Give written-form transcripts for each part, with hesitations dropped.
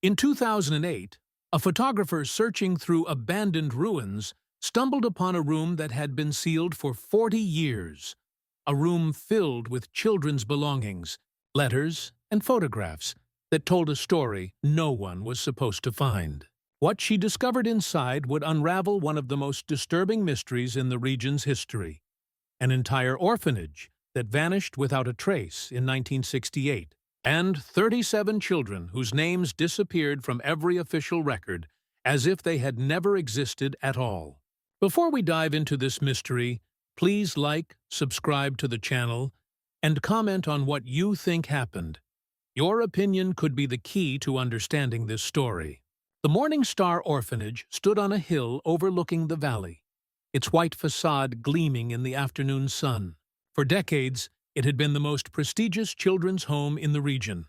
In 2008, a photographer searching through abandoned ruins stumbled upon a room that had been sealed for 40 years. A room filled with children's belongings, letters, and photographs that told a story no one was supposed to find. What she discovered inside would unravel one of the most disturbing mysteries in the region's history: an entire orphanage that vanished without a trace in 1968, and 37 children whose names disappeared from every official record as if they had never existed at all. Before we dive into this mystery, please like, subscribe to the channel, and comment on what you think happened. Your opinion could be the key to understanding this story. The Morning Star Orphanage stood on a hill overlooking the valley, its white facade gleaming in the afternoon sun. For decades, it had been the most prestigious children's home in the region,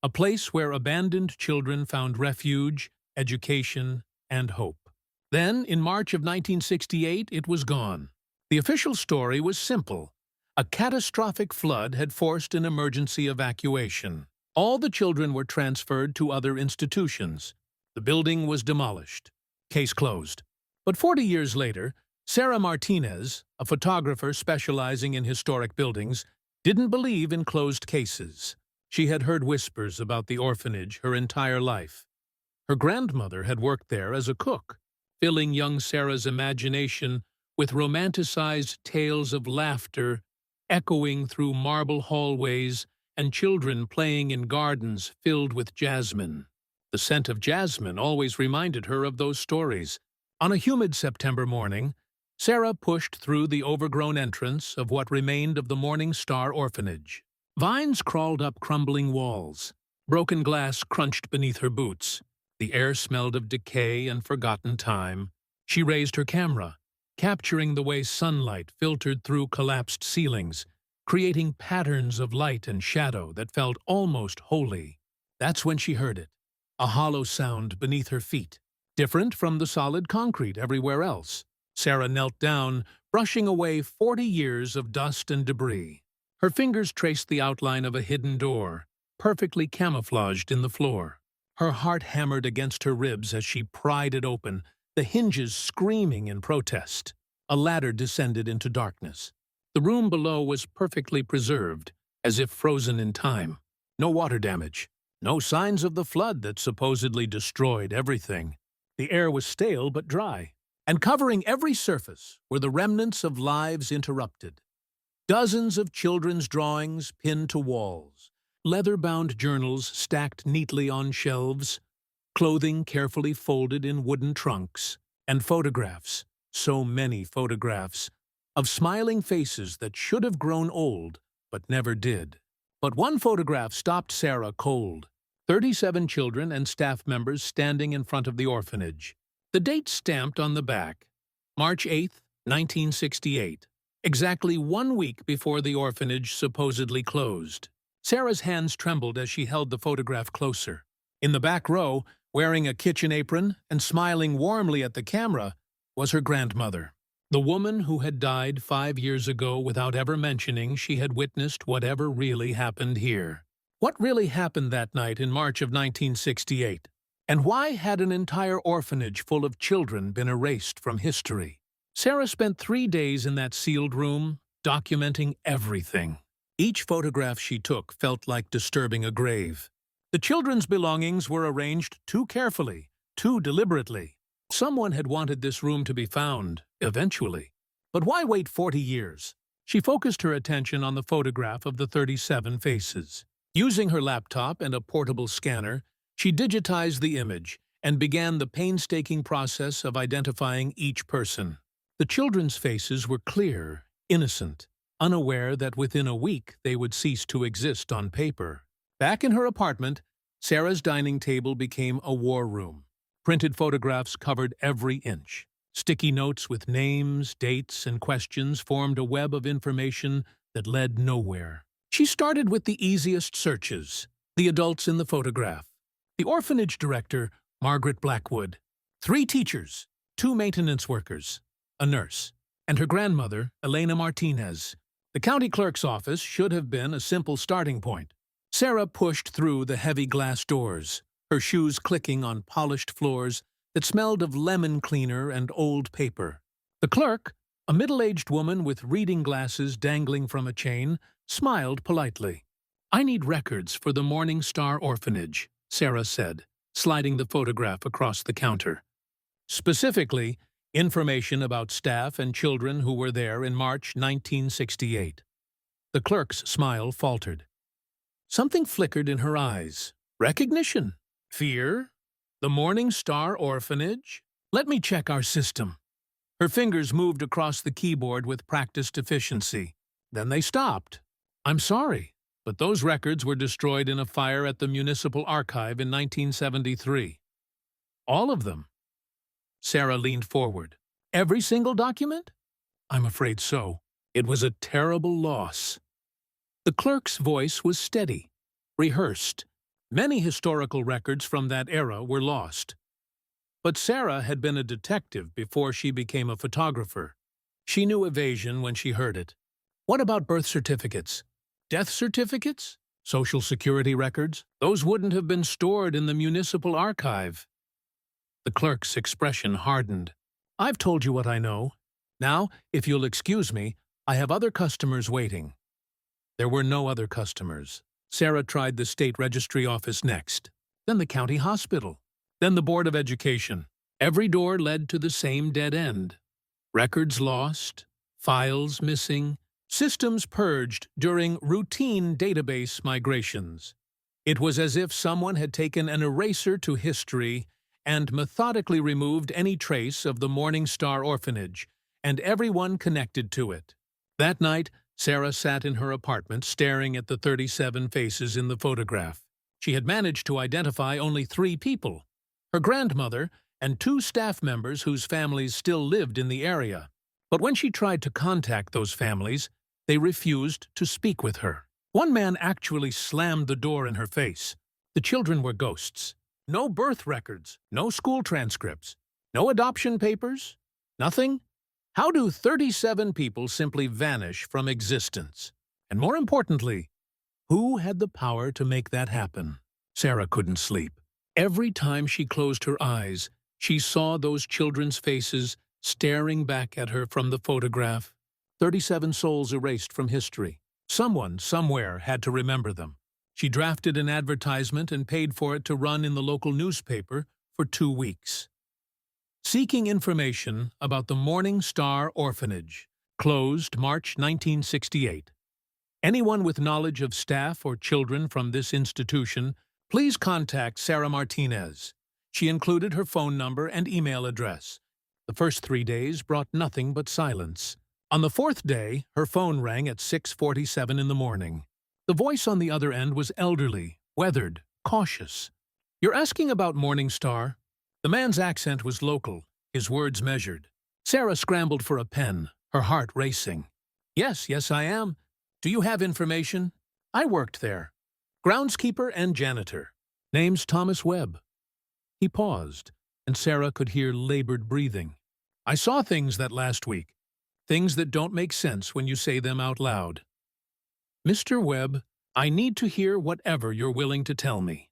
a place where abandoned children found refuge, education, and hope. Then, in March of 1968, it was gone. The official story was simple. A catastrophic flood had forced an emergency evacuation. All the children were transferred to other institutions. The building was demolished. Case closed. But 40 years later, Sarah Martinez, a photographer specializing in historic buildings, didn't believe in closed cases. She had heard whispers about the orphanage her entire life. Her grandmother had worked there as a cook, filling young Sarah's imagination with romanticized tales of laughter echoing through marble hallways and children playing in gardens filled with jasmine. The scent of jasmine always reminded her of those stories. On a humid September morning, Sarah pushed through the overgrown entrance of what remained of the Morning Star Orphanage. Vines crawled up crumbling walls. Broken glass crunched beneath her boots. The air smelled of decay and forgotten time. She raised her camera, capturing the way sunlight filtered through collapsed ceilings, creating patterns of light and shadow that felt almost holy. That's when she heard it, a hollow sound beneath her feet, different from the solid concrete everywhere else. Sarah knelt down, brushing away 40 years of dust and debris. Her fingers traced the outline of a hidden door, perfectly camouflaged in the floor. Her heart hammered against her ribs as she pried it open, the hinges screaming in protest. A ladder descended into darkness. The room below was perfectly preserved, as if frozen in time. No water damage, no signs of the flood that supposedly destroyed everything. The air was stale but dry, and covering every surface were the remnants of lives interrupted. Dozens of children's drawings pinned to walls, leather-bound journals stacked neatly on shelves, clothing carefully folded in wooden trunks, and photographs, so many photographs, of smiling faces that should have grown old but never did. But one photograph stopped Sarah cold. 37 children and staff members standing in front of the orphanage. The date stamped on the back, March 8, 1968, exactly 1 week before the orphanage supposedly closed. Sarah's hands trembled as she held the photograph closer. In the back row, wearing a kitchen apron and smiling warmly at the camera, was her grandmother, the woman who had died 5 years ago without ever mentioning she had witnessed whatever really happened here. What really happened that night in March of 1968? And why had an entire orphanage full of children been erased from history? Sarah spent 3 days in that sealed room, documenting everything. Each photograph she took felt like disturbing a grave. The children's belongings were arranged too carefully, too deliberately. Someone had wanted this room to be found, eventually. But why wait 40 years? She focused her attention on the photograph of the 37 faces. Using her laptop and a portable scanner, she digitized the image and began the painstaking process of identifying each person. The children's faces were clear, innocent, unaware that within a week they would cease to exist on paper. Back in her apartment, Sarah's dining table became a war room. Printed photographs covered every inch. Sticky notes with names, dates, and questions formed a web of information that led nowhere. She started with the easiest searches: the adults in the photograph, the orphanage director, Margaret Blackwood, 3 teachers, 2 maintenance workers, a nurse, and her grandmother, Elena Martinez. The county clerk's office should have been a simple starting point. Sarah pushed through the heavy glass doors, her shoes clicking on polished floors that smelled of lemon cleaner and old paper. The clerk, a middle-aged woman with reading glasses dangling from a chain, smiled politely. "I need records for the Morning Star Orphanage," Sarah said, sliding the photograph across the counter. "Specifically, information about staff and children who were there in March 1968. The clerk's smile faltered. Something flickered in her eyes. Recognition? Fear? The Morning Star Orphanage? Let me check our system. Her fingers moved across the keyboard with practiced efficiency. Then they stopped. "I'm sorry, but those records were destroyed in a fire at the Municipal Archive in 1973. All of them." Sarah leaned forward. "Every single document?" "I'm afraid so. It was a terrible loss." The clerk's voice was steady, rehearsed. Many historical records from that era were lost. But Sarah had been a detective before she became a photographer. She knew evasion when she heard it. "What about birth certificates? Death certificates? Social Security records? Those wouldn't have been stored in the Municipal Archive." The clerk's expression hardened. "I've told you what I know. Now, if you'll excuse me, I have other customers waiting." There were no other customers. Sarah tried the state registry office next, then the county hospital, then the Board of Education. Every door led to the same dead end. Records lost, files missing, systems purged during routine database migrations. It was as if someone had taken an eraser to history and methodically removed any trace of the Morning Star Orphanage and everyone connected to it. That night, Sarah sat in her apartment staring at the 37 faces in the photograph. She had managed to identify only 3 people: her grandmother and 2 staff members whose families still lived in the area. But when she tried to contact those families, they refused to speak with her. One man actually slammed the door in her face. The children were ghosts. No birth records, no school transcripts, no adoption papers, nothing. How do 37 people simply vanish from existence? And more importantly, who had the power to make that happen? Sarah couldn't sleep. Every time she closed her eyes, she saw those children's faces staring back at her from the photograph. 37 souls erased from history. Someone, somewhere, had to remember them. She drafted an advertisement and paid for it to run in the local newspaper for 2 weeks. Seeking information about the Morning Star Orphanage, closed March 1968. Anyone with knowledge of staff or children from this institution, please contact Sarah Martinez. She included her phone number and email address. The first 3 days brought nothing but silence. On the 4th day, her phone rang at 6:47 in the morning. The voice on the other end was elderly, weathered, cautious. "You're asking about Morning Star?" The man's accent was local, his words measured. Sarah scrambled for a pen, her heart racing. Yes, I am. Do you have information? I worked there. Groundskeeper and janitor. Name's Thomas Webb." He paused, and Sarah could hear labored breathing. "I saw things that last week. Things that don't make sense when you say them out loud." "Mr. Webb, I need to hear whatever you're willing to tell me.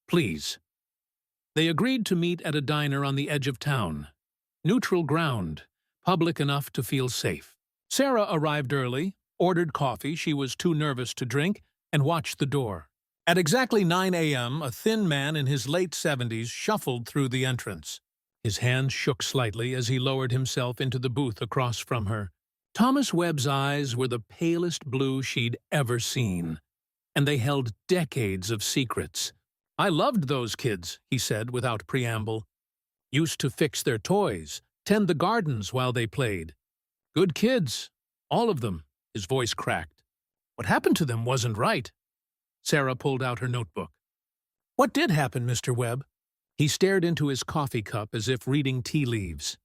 Please." They agreed to meet at a diner on the edge of town. Neutral ground, public enough to feel safe. Sarah arrived early, ordered coffee she was too nervous to drink, and watched the door. At exactly 9 a.m., a thin man in his late 70s shuffled through the entrance. His hands shook slightly as he lowered himself into the booth across from her. Thomas Webb's eyes were the palest blue she'd ever seen, and they held decades of secrets. "I loved those kids," he said without preamble. "Used to fix their toys, tend the gardens while they played. Good kids, all of them." His voice cracked. "What happened to them wasn't right." Sarah pulled out her notebook. "What did happen, Mr. Webb?" He stared into his coffee cup as if reading tea leaves.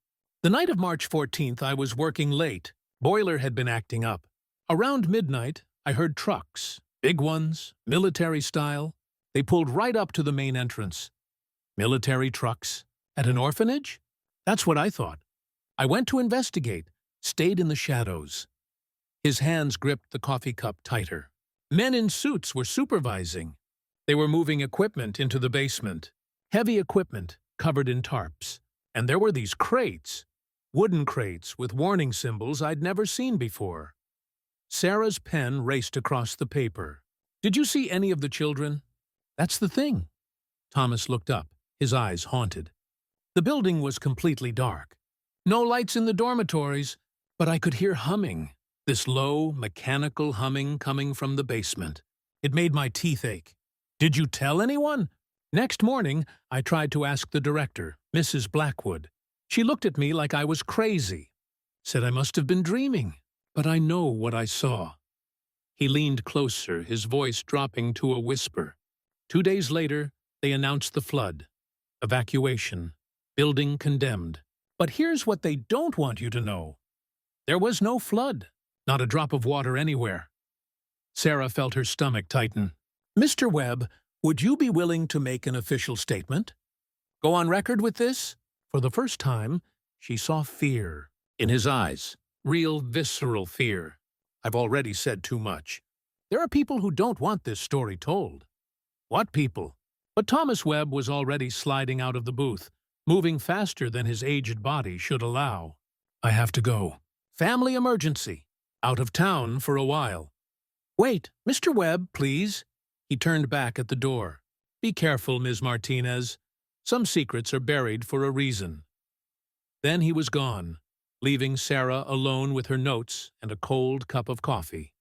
"The night of March 14th, I was working late. Boiler had been acting up. Around midnight, I heard trucks, big ones, military style. They pulled right up to the main entrance. Military trucks? At an orphanage? That's what I thought. I went to investigate, stayed in the shadows." His hands gripped the coffee cup tighter. Men in suits were supervising. They were moving equipment into the basement. Heavy equipment covered in tarps. And there were these crates. Wooden crates with warning symbols I'd never seen before. Sarah's pen raced across the paper. "Did you see any of the children?" "That's the thing." Thomas looked up, his eyes haunted. The building was completely dark. No lights in the dormitories, but I could hear humming. This low, mechanical humming coming from the basement. It made my teeth ache. "Did you tell anyone?" Next morning, I tried to ask the director, Mrs. Blackwood. She looked at me like I was crazy. Said I must have been dreaming, but I know what I saw. He leaned closer, his voice dropping to a whisper. 2 days later, they announced the flood. Evacuation. Building condemned. But here's what they don't want you to know. There was no flood. Not a drop of water anywhere. Sarah felt her stomach tighten. "Mr. Webb, would you be willing to make an official statement? Go on record with this?" For the first time, she saw fear in his eyes. Real, visceral fear. "I've already said too much. There are people who don't want this story told." "What people?" But Thomas Webb was already sliding out of the booth, moving faster than his aged body should allow. "I have to go. Family emergency. Out of town for a while." "Wait, Mr. Webb, please." He turned back at the door. "Be careful, Ms. Martinez. Some secrets are buried for a reason." Then he was gone, leaving Sarah alone with her notes and a cold cup of coffee.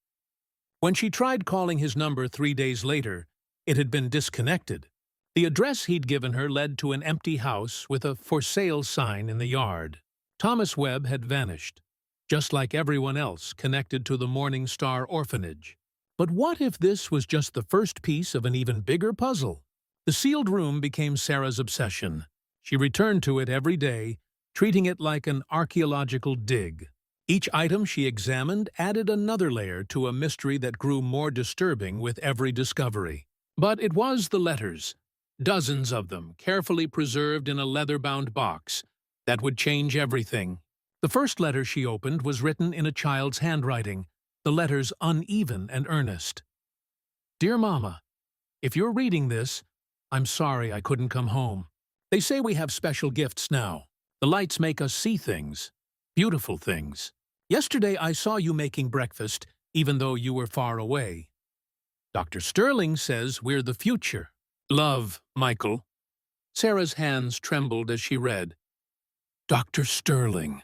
When she tried calling his number 3 days later, it had been disconnected. The address he'd given her led to an empty house with a "for sale" sign in the yard. Thomas Webb had vanished, just like everyone else connected to the Morning Star Orphanage. But what if this was just the first piece of an even bigger puzzle? The sealed room became Sarah's obsession. She returned to it every day, treating it like an archaeological dig. Each item she examined added another layer to a mystery that grew more disturbing with every discovery. But it was the letters, dozens of them, carefully preserved in a leather-bound box, that would change everything. The first letter she opened was written in a child's handwriting, the letters uneven and earnest. "Dear Mama, if you're reading this, I'm sorry I couldn't come home. They say we have special gifts now. The lights make us see things, beautiful things. Yesterday I saw you making breakfast, even though you were far away. Dr. Sterling says we're the future. Love, Michael." Sarah's hands trembled as she read. Dr. Sterling.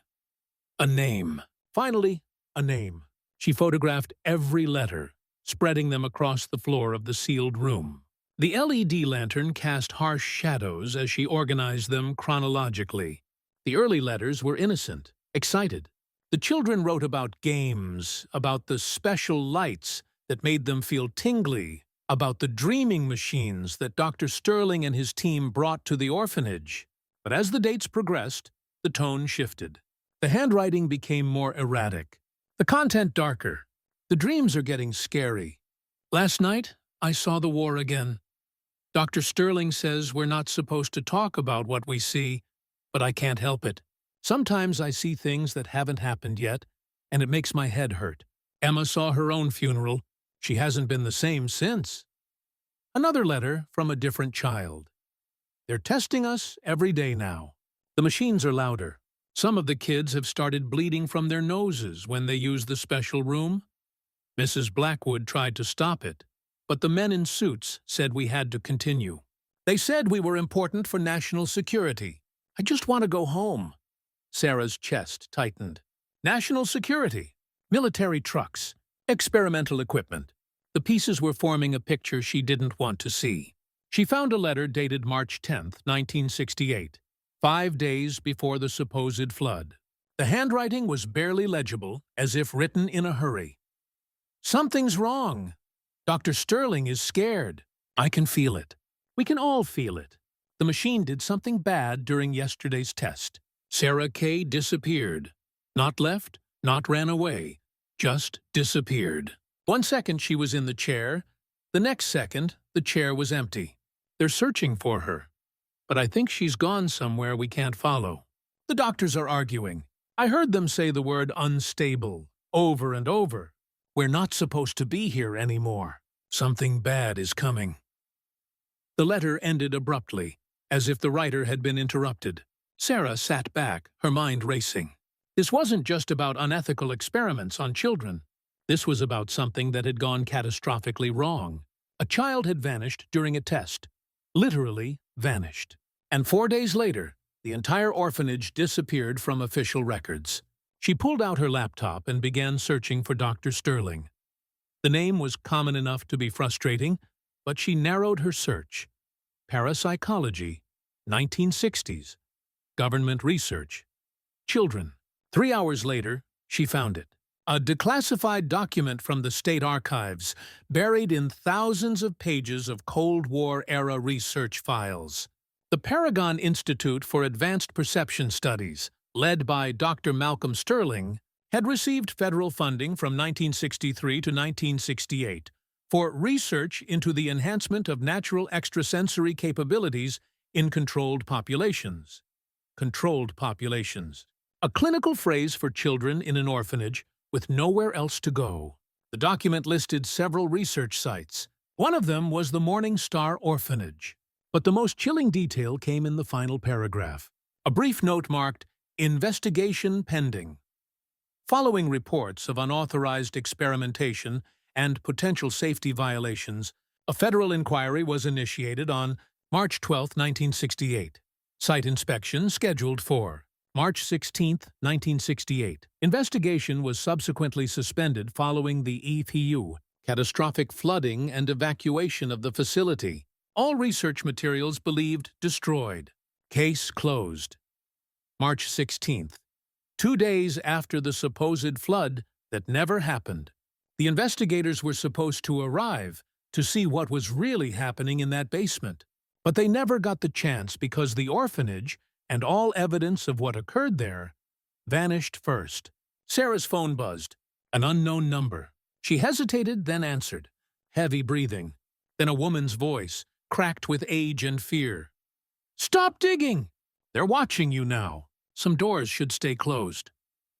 A name. Finally, a name. She photographed every letter, spreading them across the floor of the sealed room. The LED lantern cast harsh shadows as she organized them chronologically. The early letters were innocent, excited. The children wrote about games, about the special lights that made them feel tingly, about the dreaming machines that Dr. Sterling and his team brought to the orphanage. But as the dates progressed, the tone shifted. The handwriting became more erratic, the content darker. The dreams are getting scary. Last night, I saw the war again. Dr. Sterling says we're not supposed to talk about what we see, but I can't help it. Sometimes I see things that haven't happened yet, and it makes my head hurt. Emma saw her own funeral. She hasn't been the same since. Another letter from a different child. They're testing us every day now. The machines are louder. Some of the kids have started bleeding from their noses when they use the special room. Mrs. Blackwood tried to stop it, but the men in suits said we had to continue. They said we were important for national security. I just want to go home. Sarah's chest tightened. National security, military trucks, experimental equipment. The pieces were forming a picture she didn't want to see. She found a letter dated March 10, 1968, 5 days before the supposed flood. The handwriting was barely legible, as if written in a hurry. Something's wrong. Dr. Sterling is scared. I can feel it. We can all feel it. The machine did something bad during yesterday's test. Sarah Kay disappeared. Not left, not ran away, just disappeared. 1 second she was in the chair. The next second, the chair was empty. They're searching for her. But I think she's gone somewhere we can't follow. The doctors are arguing. I heard them say the word unstable over and over. We're not supposed to be here anymore. Something bad is coming. The letter ended abruptly, as if the writer had been interrupted. Sarah sat back, her mind racing. This wasn't just about unethical experiments on children. This was about something that had gone catastrophically wrong. A child had vanished during a test. Literally vanished. And 4 days later, the entire orphanage disappeared from official records. She pulled out her laptop and began searching for Dr. Sterling. The name was common enough to be frustrating, but she narrowed her search. Parapsychology, 1960s. Government research. Children. 3 hours later, she found it. A declassified document from the state archives, buried in thousands of pages of Cold War-era research files. The Paragon Institute for Advanced Perception Studies, led by Dr. Malcolm Sterling, had received federal funding from 1963 to 1968 for research into the enhancement of natural extrasensory capabilities in controlled populations. Controlled populations. A clinical phrase for children in an orphanage with nowhere else to go. The document listed several research sites. One of them was the Morning Star Orphanage. But the most chilling detail came in the final paragraph. A brief note marked, "Investigation pending." Following reports of unauthorized experimentation and potential safety violations, a federal inquiry was initiated on March 12, 1968. Site inspection scheduled for March 16, 1968. Investigation was subsequently suspended following the EPU, catastrophic flooding and evacuation of the facility. All research materials believed destroyed. Case closed. March 16th. 2 days after the supposed flood that never happened. The investigators were supposed to arrive to see what was really happening in that basement. But they never got the chance because the orphanage and all evidence of what occurred there vanished first. Sarah's phone buzzed. An unknown number. She hesitated, then answered. Heavy breathing. Then a woman's voice, cracked with age and fear. "Stop digging! They're watching you now. Some doors should stay closed."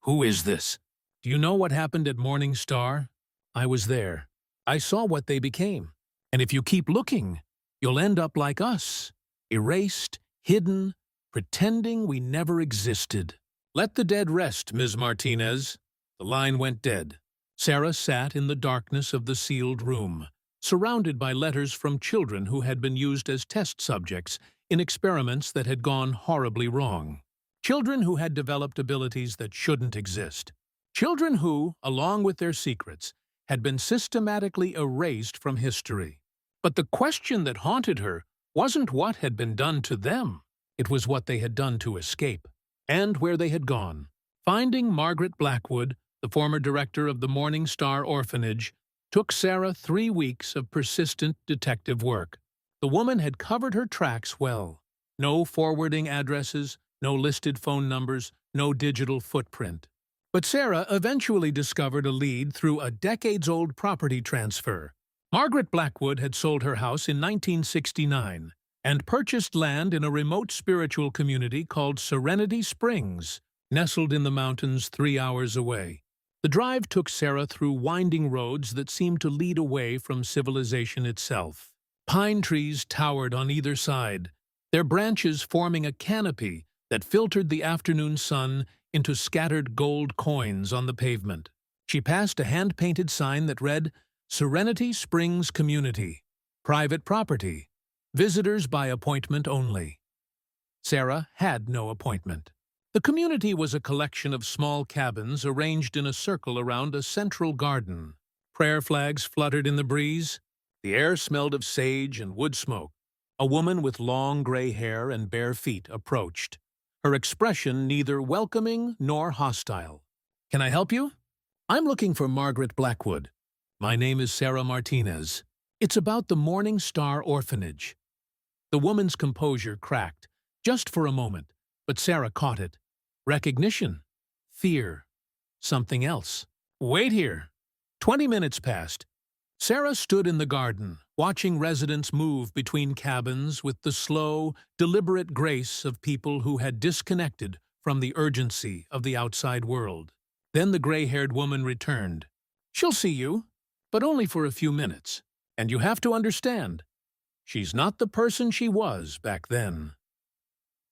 "Who is this?" "Do you know what happened at Morning Star? I was there. I saw what they became. And if you keep looking, you'll end up like us. Erased, hidden, pretending we never existed." "Let the dead rest, Ms. Martinez." The line went dead. Sarah sat in the darkness of the sealed room, surrounded by letters from children who had been used as test subjects in experiments that had gone horribly wrong. Children who had developed abilities that shouldn't exist. Children who, along with their secrets, had been systematically erased from history. But the question that haunted her wasn't what had been done to them. It was what they had done to escape, and where they had gone. Finding Margaret Blackwood, the former director of the Morning Star Orphanage, took Sarah 3 weeks of persistent detective work. The woman had covered her tracks well. No forwarding addresses, no listed phone numbers, no digital footprint. But Sarah eventually discovered a lead through a decades-old property transfer. Margaret Blackwood had sold her house in 1969 and purchased land in a remote spiritual community called Serenity Springs, nestled in the mountains 3 hours away. The drive took Sarah through winding roads that seemed to lead away from civilization itself. Pine trees towered on either side, their branches forming a canopy that filtered the afternoon sun into scattered gold coins on the pavement. She passed a hand-painted sign that read, "Serenity Springs Community. Private property. Visitors by appointment only." Sarah had no appointment. The community was a collection of small cabins arranged in a circle around a central garden. Prayer flags fluttered in the breeze. The air smelled of sage and wood smoke. A woman with long gray hair and bare feet approached, her expression neither welcoming nor hostile. "Can I help you?" "I'm looking for Margaret Blackwood. My name is Sarah Martinez. It's about the Morning Star Orphanage." The woman's composure cracked, just for a moment, but Sarah caught it. Recognition. Fear. Something else. "Wait here." 20 minutes passed. Sarah stood in the garden, watching residents move between cabins with the slow, deliberate grace of people who had disconnected from the urgency of the outside world. Then the gray-haired woman returned. "She'll see you, but only for a few minutes. And you have to understand, She's not the person she was back then.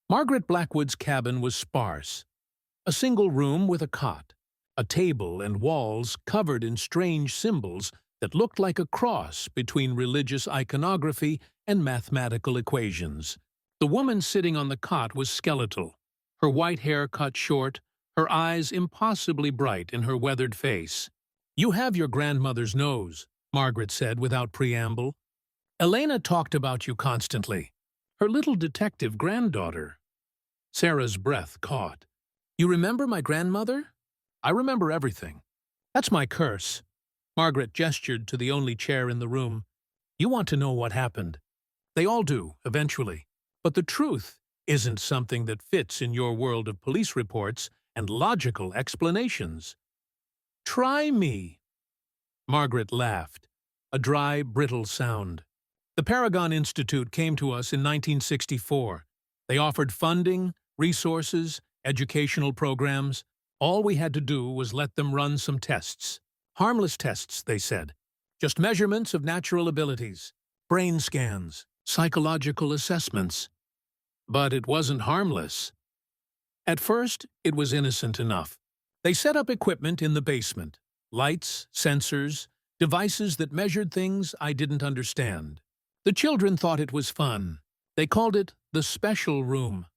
Margaret Blackwood's cabin was sparse. A single room with a cot, a table and walls covered in strange symbols that looked like a cross between religious iconography and mathematical equations. The woman sitting on the cot was skeletal, her white hair cut short, her eyes impossibly bright in her weathered face. "You have your grandmother's nose," Margaret said without preamble. "Elena talked about you constantly. Her little detective granddaughter." Sarah's breath caught. "You remember my grandmother?" "I remember everything. That's my curse." Margaret gestured to the only chair in the room. "You want to know what happened. They all do, eventually. But the truth isn't something that fits in your world of police reports and logical explanations." "Try me." Margaret laughed, a dry, brittle sound. "The Paragon Institute came to us in 1964. They offered funding, resources, educational programs. All we had to do was let them run some tests. Harmless tests, they said. Just measurements of natural abilities, brain scans, psychological assessments. But it wasn't harmless. At first, it was innocent enough. They set up equipment in the basement. Lights, sensors, devices that measured things I didn't understand. The children thought it was fun. They called it the special room.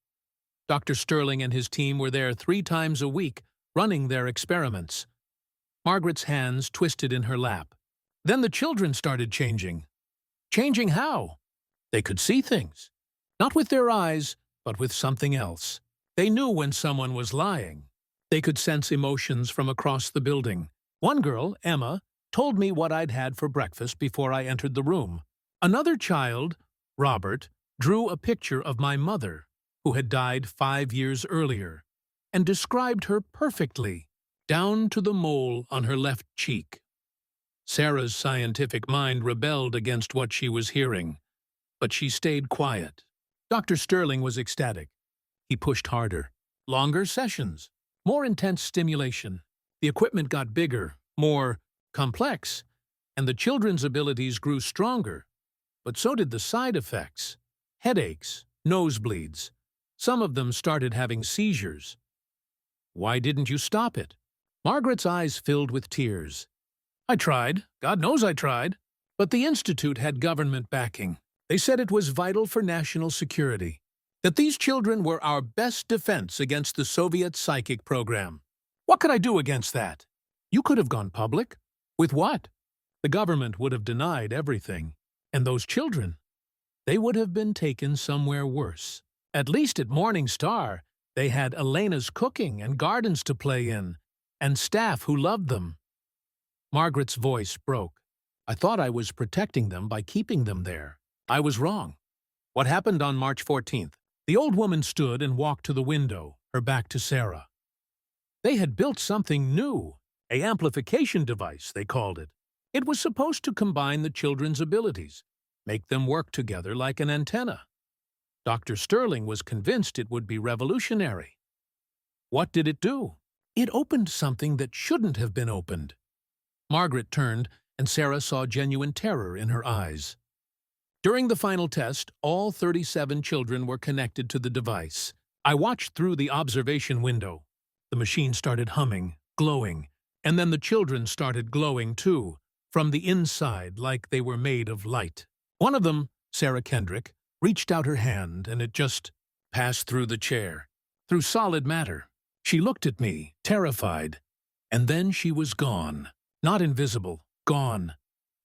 Dr. Sterling and his team were there 3 times a week, running their experiments. Margaret's hands twisted in her lap. Then the children started changing. Changing how? They could see things. Not with their eyes, but with something else. They knew when someone was lying. They could sense emotions from across the building. One girl, Emma, told me what I'd had for breakfast before I entered the room. Another child, Robert, drew a picture of my mother, who had died 5 years earlier, and described her perfectly, down to the mole on her left cheek. Sarah's scientific mind rebelled against what she was hearing, but she stayed quiet. Dr. Sterling was ecstatic. He pushed harder. Longer sessions, more intense stimulation. The equipment got bigger, more complex, and the children's abilities grew stronger. But so did the side effects. Headaches, nosebleeds. Some of them started having seizures. "Why didn't you stop it?" Margaret's eyes filled with tears. "I tried. God knows I tried. But the Institute had government backing. They said it was vital for national security. That these children were our best defense against the Soviet psychic program. What could I do against that? You could have gone public. With what? The government would have denied everything. And those children, they would have been taken somewhere worse. At least at Morning Star, they had Elena's cooking and gardens to play in, and staff who loved them." Margaret's voice broke. "I thought I was protecting them by keeping them there. I was wrong." "What happened on March 14th? The old woman stood and walked to the window, her back to Sarah. "They had built something new, an amplification device, they called it. It was supposed to combine the children's abilities, make them work together like an antenna. Dr. Sterling was convinced it would be revolutionary. What did it do? It opened something that shouldn't have been opened." Margaret turned, and Sarah saw genuine terror in her eyes. "During the final test, all 37 children were connected to the device. I watched through the observation window. The machine started humming, glowing, and then the children started glowing too, from the inside like they were made of light. One of them, Sarah Kendrick, reached out her hand and it just passed through the chair, through solid matter. She looked at me, terrified, and then she was gone. Not invisible, gone."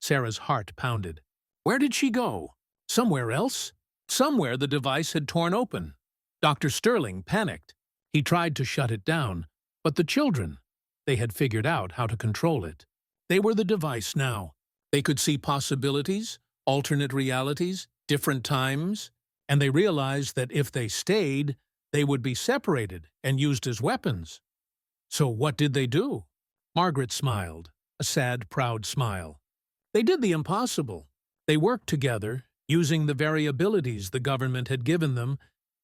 Sarah's heart pounded. "Where did she go? Somewhere else?" Somewhere the device had torn open. Dr. Sterling panicked. He tried to shut it down, but the children, they had figured out how to control it. They were the device now. They could see possibilities, alternate realities, different times, and they realized that if they stayed, they would be separated and used as weapons. So what did they do? Margaret smiled, a sad, proud smile. They did the impossible. They worked together, using the very abilities the government had given them,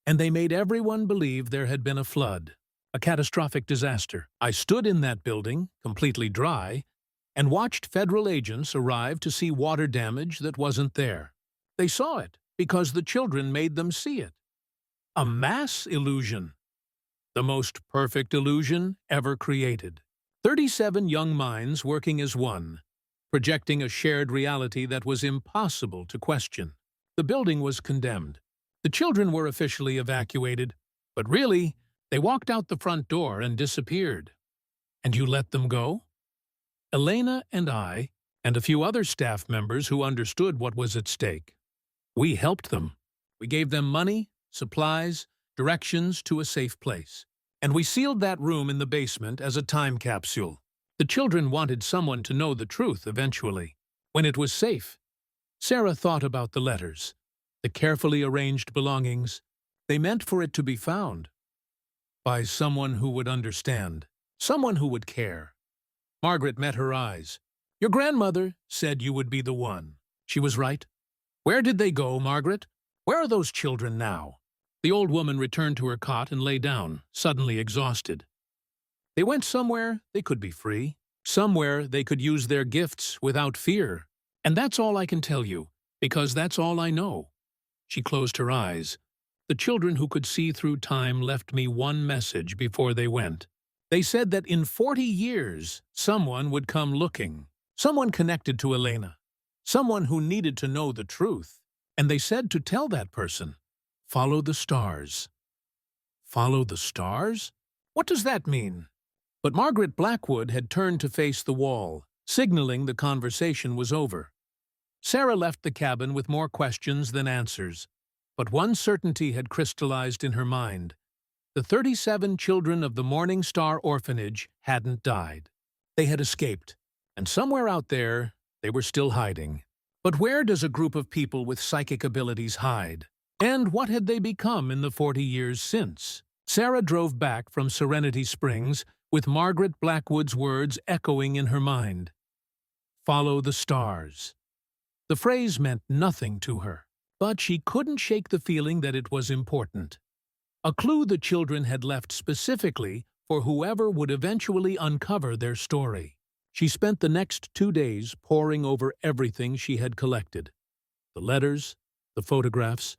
and they made everyone believe there had been a flood, a catastrophic disaster. I stood in that building, completely dry, and watched federal agents arrive to see water damage that wasn't there. They saw it because the children made them see it. A mass illusion. The most perfect illusion ever created. 37 young minds working as one, projecting a shared reality that was impossible to question. The building was condemned. The children were officially evacuated, but really, they walked out the front door and disappeared. And you let them go? Elena and I, and a few other staff members who understood what was at stake. We helped them. We gave them money, supplies, directions to a safe place. And we sealed that room in the basement as a time capsule. The children wanted someone to know the truth eventually. When it was safe, Sarah thought about the letters, the carefully arranged belongings. They meant for it to be found by someone who would understand, someone who would care. Margaret met her eyes. Your grandmother said you would be the one. She was right. Where did they go, Margaret? Where are those children now? The old woman returned to her cot and lay down, suddenly exhausted. They went somewhere they could be free, somewhere they could use their gifts without fear. And that's all I can tell you, because that's all I know. She closed her eyes. The children who could see through time left me one message before they went. They said that in 40 years, someone would come looking, someone connected to Elena, someone who needed to know the truth. And they said to tell that person, follow the stars. Follow the stars? What does that mean? But Margaret Blackwood had turned to face the wall, signaling the conversation was over. Sarah left the cabin with more questions than answers, but one certainty had crystallized in her mind. The 37 children of the Morning Star Orphanage hadn't died. They had escaped, and somewhere out there, they were still hiding. But where does a group of people with psychic abilities hide? And what had they become in the 40 years since? Sarah drove back from Serenity Springs with Margaret Blackwood's words echoing in her mind. Follow the stars. The phrase meant nothing to her, but she couldn't shake the feeling that it was important. A clue the children had left specifically for whoever would eventually uncover their story. She spent the next 2 days poring over everything she had collected. The letters, the photographs,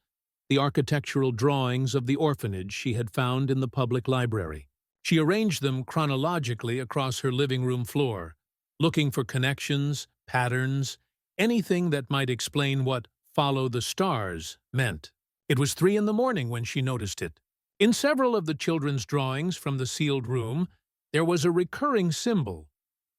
the architectural drawings of the orphanage she had found in the public library. She arranged them chronologically across her living room floor, looking for connections, patterns, anything that might explain what "follow the stars" meant. It was 3 in the morning when she noticed it. In several of the children's drawings from the sealed room, there was a recurring symbol,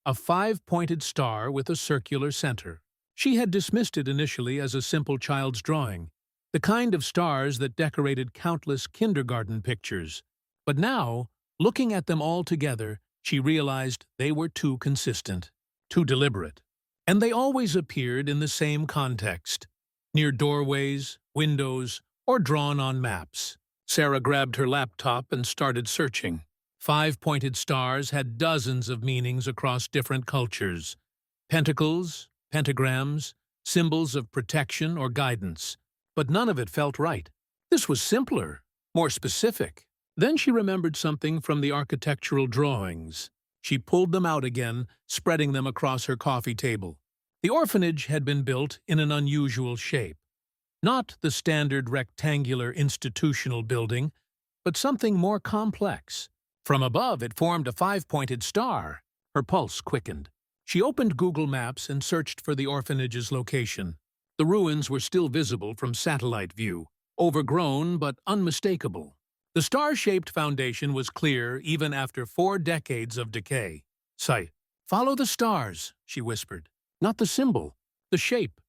a 5-pointed star with a circular center. She had dismissed it initially as a simple child's drawing, the kind of stars that decorated countless kindergarten pictures. But now, looking at them all together, she realized they were too consistent, too deliberate. And they always appeared in the same context, near doorways, windows, or drawn on maps. Sarah grabbed her laptop and started searching. 5-pointed stars had dozens of meanings across different cultures. Pentacles, pentagrams, symbols of protection or guidance. But none of it felt right. This was simpler, more specific. Then she remembered something from the architectural drawings. She pulled them out again, spreading them across her coffee table. The orphanage had been built in an unusual shape. Not the standard rectangular institutional building, but something more complex. From above, it formed a 5-pointed star. Her pulse quickened. She opened Google Maps and searched for the orphanage's location. The ruins were still visible from satellite view, overgrown but unmistakable. The star-shaped foundation was clear even after 4 decades of decay. "Sight. Follow the stars," she whispered. "Not the symbol, the shape."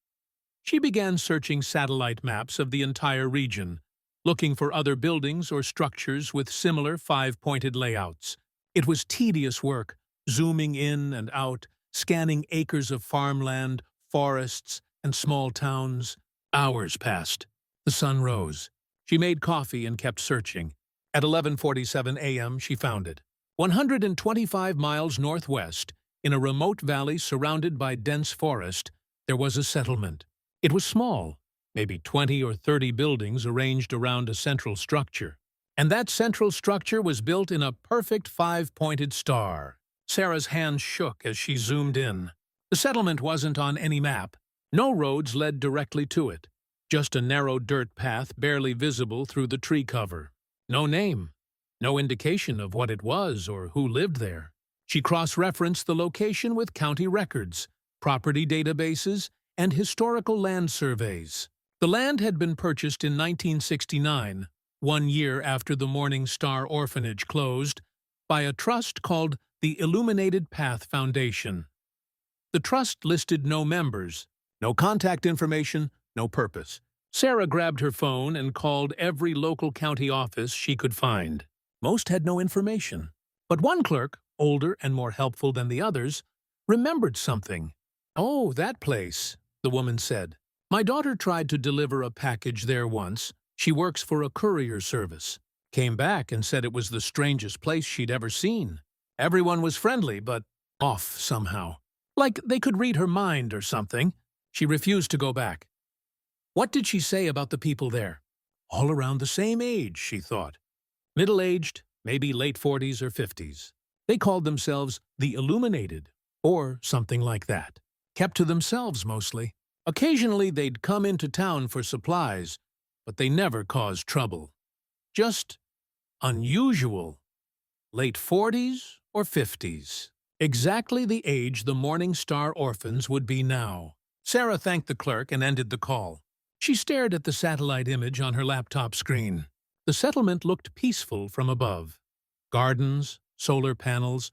She began searching satellite maps of the entire region, looking for other buildings or structures with similar 5-pointed layouts. It was tedious work, zooming in and out, scanning acres of farmland, forests, and small towns. Hours passed. The sun rose. She made coffee and kept searching. At 11:47 a.m., she found it. 125 miles northwest, in a remote valley surrounded by dense forest, there was a settlement. It was small, maybe 20 or 30 buildings arranged around a central structure. And that central structure was built in a perfect 5-pointed star. Sarah's hands shook as she zoomed in. The settlement wasn't on any map. No roads led directly to it. just a narrow dirt path barely visible through the tree cover. No name, no indication of what it was or who lived there. She cross-referenced the location with county records, property databases, and historical land surveys. The land had been purchased in 1969, 1 year after the Morning Star Orphanage closed, by a trust called the Illuminated Path Foundation. The trust listed no members, no contact information, no purpose. Sarah grabbed her phone and called every local county office she could find. Most had no information. But one clerk, older and more helpful than the others, remembered something. "Oh, that place," the woman said. "My daughter tried to deliver a package there once. She works for a courier service. Came back and said it was the strangest place she'd ever seen. Everyone was friendly, but off somehow. Like they could read her mind or something. She refused to go back." What did she say about the people there? All around the same age, she thought. Middle-aged, maybe late 40s or 50s. They called themselves the Illuminated, or something like that. Kept to themselves mostly. Occasionally they'd come into town for supplies, but they never caused trouble. Just unusual. Late 40s or 50s. Exactly the age the Morning Star orphans would be now. Sarah thanked the clerk and ended the call. She stared at the satellite image on her laptop screen. The settlement looked peaceful from above. Gardens, solar panels,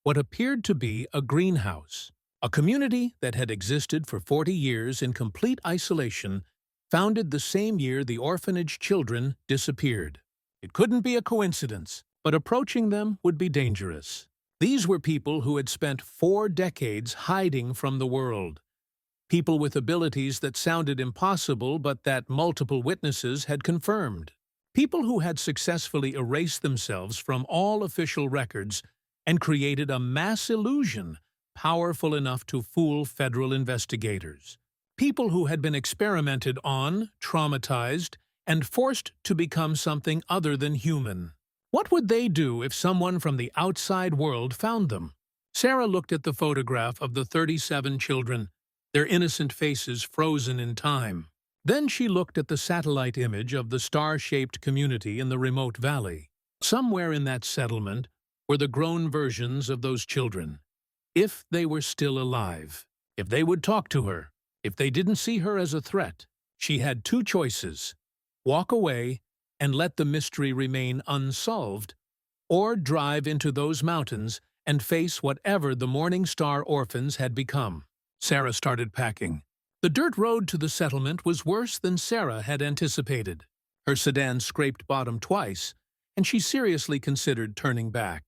what appeared to be a greenhouse. A community that had existed for 40 years in complete isolation, founded the same year the orphanage children disappeared. It couldn't be a coincidence, but approaching them would be dangerous. These were people who had spent 4 decades hiding from the world. People with abilities that sounded impossible but that multiple witnesses had confirmed. People who had successfully erased themselves from all official records and created a mass illusion powerful enough to fool federal investigators. People who had been experimented on, traumatized, and forced to become something other than human. What would they do if someone from the outside world found them? Sarah looked at the photograph of the 37 children, their innocent faces frozen in time. Then she looked at the satellite image of the star-shaped community in the remote valley. Somewhere in that settlement were the grown versions of those children. If they were still alive, if they would talk to her, if they didn't see her as a threat, she had 2 choices: walk away and let the mystery remain unsolved, or drive into those mountains and face whatever the Morning Star orphans had become. Sarah started packing. The dirt road to the settlement was worse than Sarah had anticipated. Her sedan scraped bottom twice, and she seriously considered turning back.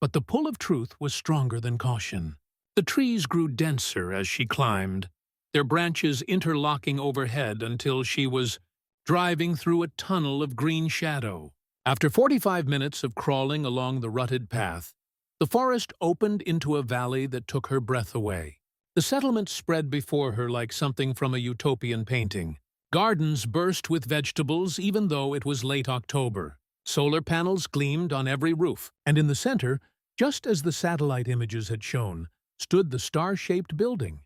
But the pull of truth was stronger than caution. The trees grew denser as she climbed, their branches interlocking overhead until she was driving through a tunnel of green shadow. After 45 minutes of crawling along the rutted path, the forest opened into a valley that took her breath away. The settlement spread before her like something from a utopian painting. Gardens burst with vegetables even though it was late October. Solar panels gleamed on every roof, and in the center, just as the satellite images had shown, stood the star-shaped building.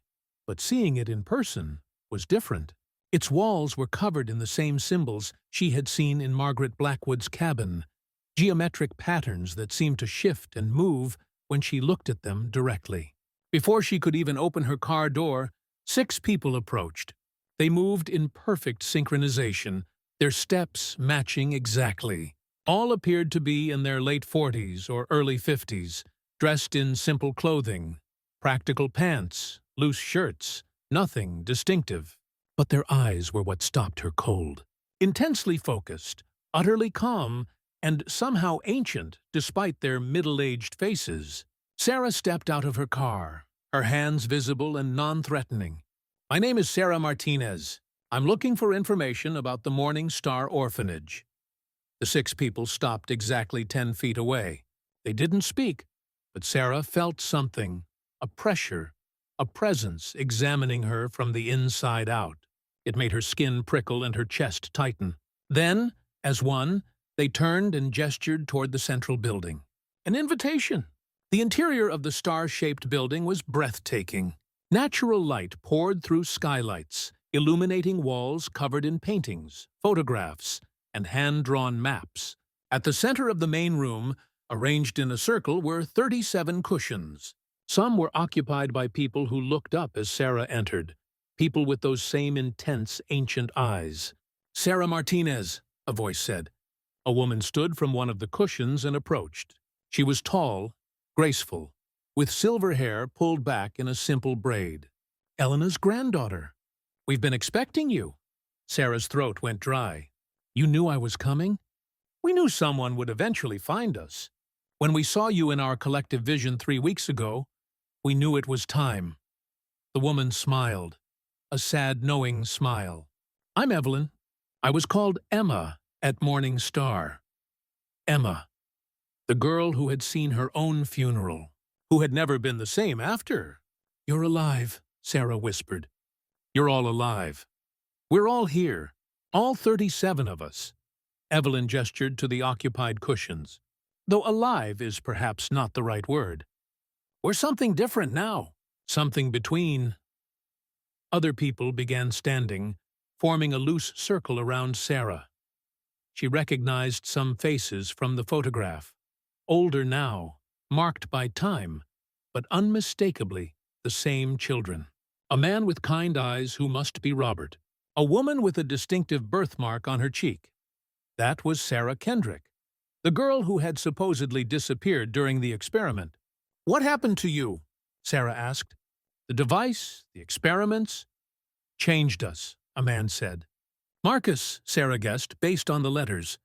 But seeing it in person was different. Its walls were covered in the same symbols she had seen in Margaret Blackwood's cabin, geometric patterns that seemed to shift and move when she looked at them directly. Before she could even open her car door, 6 people approached. They moved in perfect synchronization, their steps matching exactly. All appeared to be in their late 40s or early 50s, dressed in simple clothing, practical pants, loose shirts, nothing distinctive. But their eyes were what stopped her cold. Intensely focused, utterly calm, and somehow ancient despite their middle-aged faces. Sarah stepped out of her car, her hands visible and non-threatening. "My name is Sarah Martinez. I'm looking for information about the Morning Star Orphanage." The 6 people stopped exactly 10 feet away. They didn't speak, but Sarah felt something, a pressure, a presence examining her from the inside out. It made her skin prickle and her chest tighten. Then, as one, they turned and gestured toward the central building. An invitation! The interior of the star-shaped building was breathtaking. Natural light poured through skylights, illuminating walls covered in paintings, photographs, and hand-drawn maps. At the center of the main room, arranged in a circle, were 37 cushions. Some were occupied by people who looked up as Sarah entered, people with those same intense, ancient eyes. "Sarah Martinez," a voice said. A woman stood from one of the cushions and approached. She was tall, graceful, with silver hair pulled back in a simple braid. "Elena's granddaughter. We've been expecting you." Sarah's throat went dry. "You knew I was coming?" "We knew someone would eventually find us. When we saw you in our collective vision 3 weeks ago, we knew it was time." The woman smiled, a sad, knowing smile. "I'm Evelyn. I was called Emma at Morning Star." Emma, the girl who had seen her own funeral, who had never been the same after. "You're alive," Sarah whispered. "You're all alive. We're all here, all 37 of us." Evelyn gestured to the occupied cushions, though alive is perhaps not the right word. "We're something different now, something between." Other people began standing, forming a loose circle around Sarah. She recognized some faces from the photograph, older now, marked by time, but unmistakably the same children. A man with kind eyes who must be Robert. A woman with a distinctive birthmark on her cheek. That was Sarah Kendrick, the girl who had supposedly disappeared during the experiment. "What happened to you?" Sarah asked. "The device, the experiments, changed us," a man said. "Marcus," Sarah guessed, based on the letters.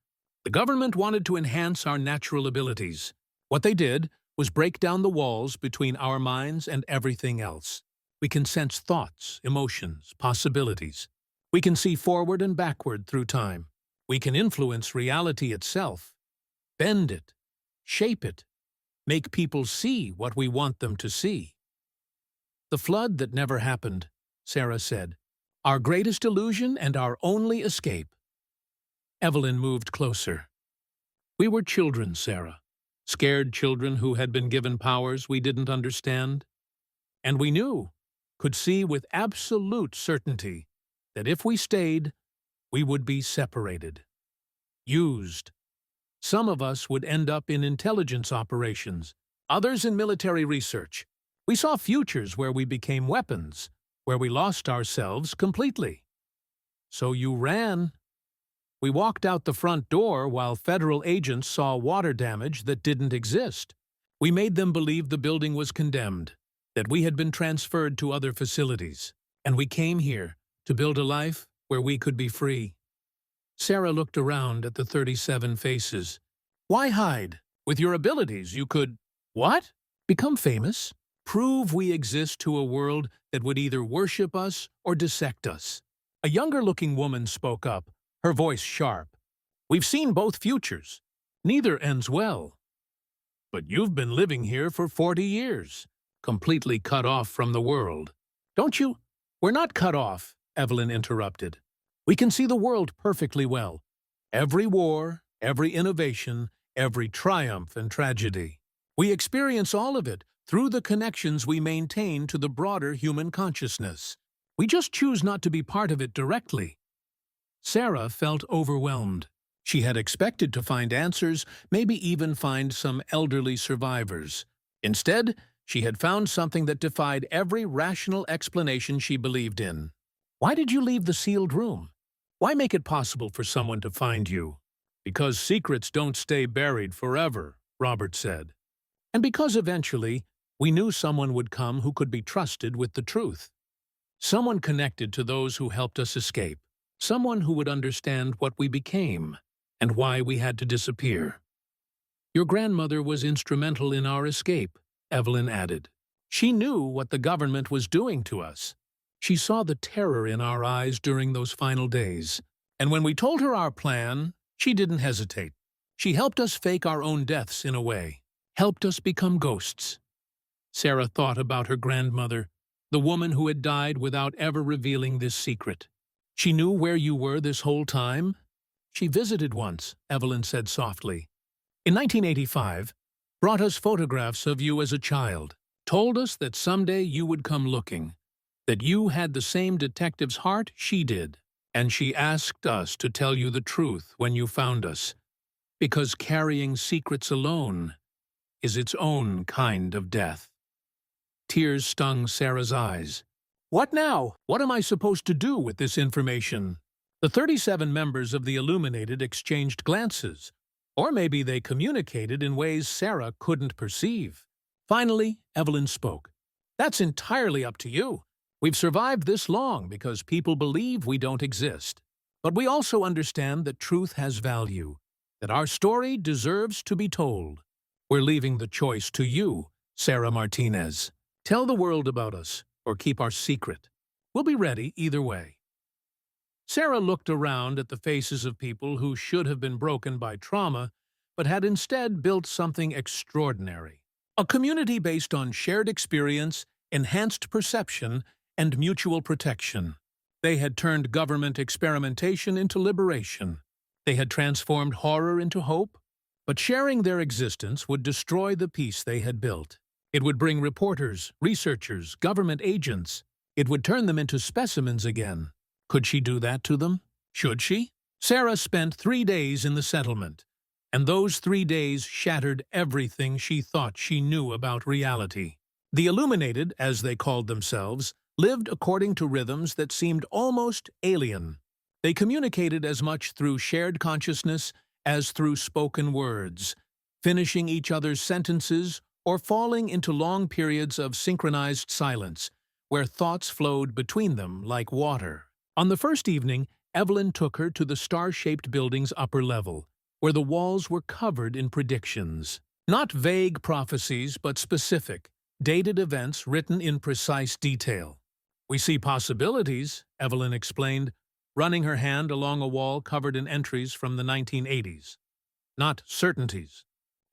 "The government wanted to enhance our natural abilities. What they did was break down the walls between our minds and everything else. We can sense thoughts, emotions, possibilities. We can see forward and backward through time. We can influence reality itself, bend it, shape it, make people see what we want them to see." "The flood that never happened," Sarah said. "Our greatest illusion and our only escape." Evelyn moved closer. "We were children, Sarah. Scared children who had been given powers we didn't understand. And we knew, could see with absolute certainty, that if we stayed, we would be separated. Used. Some of us would end up in intelligence operations, others in military research. We saw futures where we became weapons, where we lost ourselves completely. So you ran. We walked out the front door while federal agents saw water damage that didn't exist. We made them believe the building was condemned, that we had been transferred to other facilities, and we came here to build a life where we could be free." Sarah looked around at the 37 faces. "Why hide? With your abilities, you could—" "What?" "Become famous. Prove we exist to a world that would either worship us or dissect us." A younger-looking woman spoke up, her voice sharp. "We've seen both futures. Neither ends well." "But you've been living here for 40 years, completely cut off from the world. Don't you—" "We're not cut off," Evelyn interrupted. "We can see the world perfectly well. Every war, every innovation, every triumph and tragedy. We experience all of it through the connections we maintain to the broader human consciousness. We just choose not to be part of it directly." Sarah felt overwhelmed. She had expected to find answers, maybe even find some elderly survivors. Instead, she had found something that defied every rational explanation she believed in. "Why did you leave the sealed room? Why make it possible for someone to find you?" "Because secrets don't stay buried forever," Robert said. "And because eventually, we knew someone would come who could be trusted with the truth. Someone connected to those who helped us escape. Someone who would understand what we became and why we had to disappear." "Your grandmother was instrumental in our escape," Evelyn added. "She knew what the government was doing to us. She saw the terror in our eyes during those final days. And when we told her our plan, she didn't hesitate. She helped us fake our own deaths in a way, helped us become ghosts." Sarah thought about her grandmother, the woman who had died without ever revealing this secret. "She knew where you were this whole time?" "She visited once," Evelyn said softly. "In 1985, brought us photographs of you as a child, told us that someday you would come looking. that you had the same detective's heart she did, and she asked us to tell you the truth when you found us, because carrying secrets alone is its own kind of death." Tears stung Sarah's eyes. "What now? What am I supposed to do with this information?" The 37 members of the Illuminated exchanged glances, or maybe they communicated in ways Sarah couldn't perceive. Finally, Evelyn spoke. "That's entirely up to you. We've survived this long because people believe we don't exist. But we also understand that truth has value, that our story deserves to be told. We're leaving the choice to you, Sarah Martinez. Tell the world about us, or keep our secret. We'll be ready either way." Sarah looked around at the faces of people who should have been broken by trauma, but had instead built something extraordinary. A community based on shared experience, enhanced perception, and mutual protection. They had turned government experimentation into liberation. They had transformed horror into hope, but sharing their existence would destroy the peace they had built. It would bring reporters, researchers, government agents. It would turn them into specimens again. Could she do that to them? Should she? Sarah spent 3 days in the settlement, and those 3 days shattered everything she thought she knew about reality. The Illuminated, as they called themselves, lived according to rhythms that seemed almost alien. They communicated as much through shared consciousness as through spoken words, finishing each other's sentences or falling into long periods of synchronized silence, where thoughts flowed between them like water. On the first evening, Evelyn took her to the star-shaped building's upper level, where the walls were covered in predictions. Not vague prophecies, but specific, dated events written in precise detail. "We see possibilities," Evelyn explained, running her hand along a wall covered in entries from the 1980s. "Not certainties.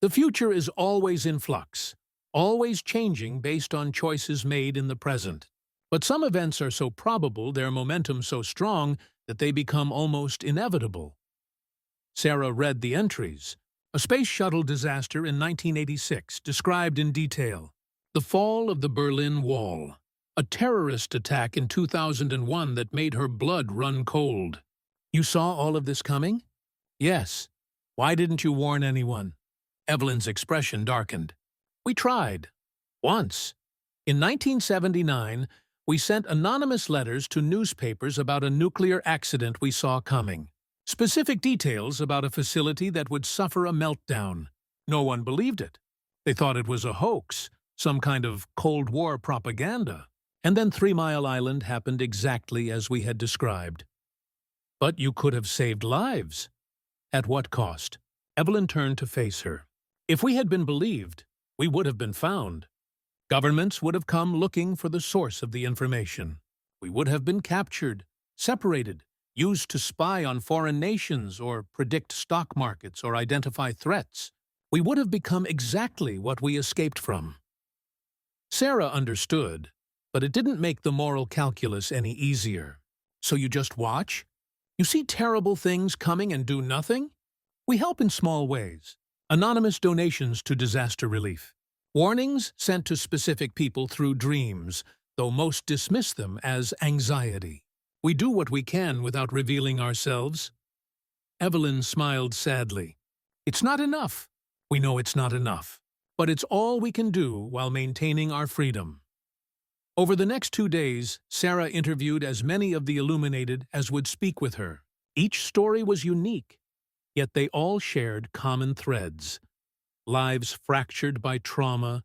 The future is always in flux, always changing based on choices made in the present. But some events are so probable, their momentum so strong, that they become almost inevitable." Sarah read the entries. A space shuttle disaster in 1986, described in detail. The fall of the Berlin Wall. A terrorist attack in 2001 that made her blood run cold. "You saw all of this coming?" "Yes. Why didn't you warn anyone?" Evelyn's expression darkened. "We tried. Once. In 1979, we sent anonymous letters to newspapers about a nuclear accident we saw coming. Specific details about a facility that would suffer a meltdown. No one believed it. They thought it was a hoax, some kind of Cold War propaganda. And then 3 Mile Island happened exactly as we had described." "But you could have saved lives." "At what cost?" Evelyn turned to face her. "If we had been believed, we would have been found. Governments would have come looking for the source of the information. We would have been captured, separated, used to spy on foreign nations or predict stock markets or identify threats. We would have become exactly what we escaped from." Sarah understood, but it didn't make the moral calculus any easier. "So you just watch? You see terrible things coming and do nothing?" "We help in small ways. Anonymous donations to disaster relief. Warnings sent to specific people through dreams, though most dismiss them as anxiety. We do what we can without revealing ourselves." Evelyn smiled sadly. "It's not enough. We know it's not enough. But it's all we can do while maintaining our freedom." Over the next 2 days, Sarah interviewed as many of the Illuminated as would speak with her. Each story was unique, yet they all shared common threads. Lives fractured by trauma,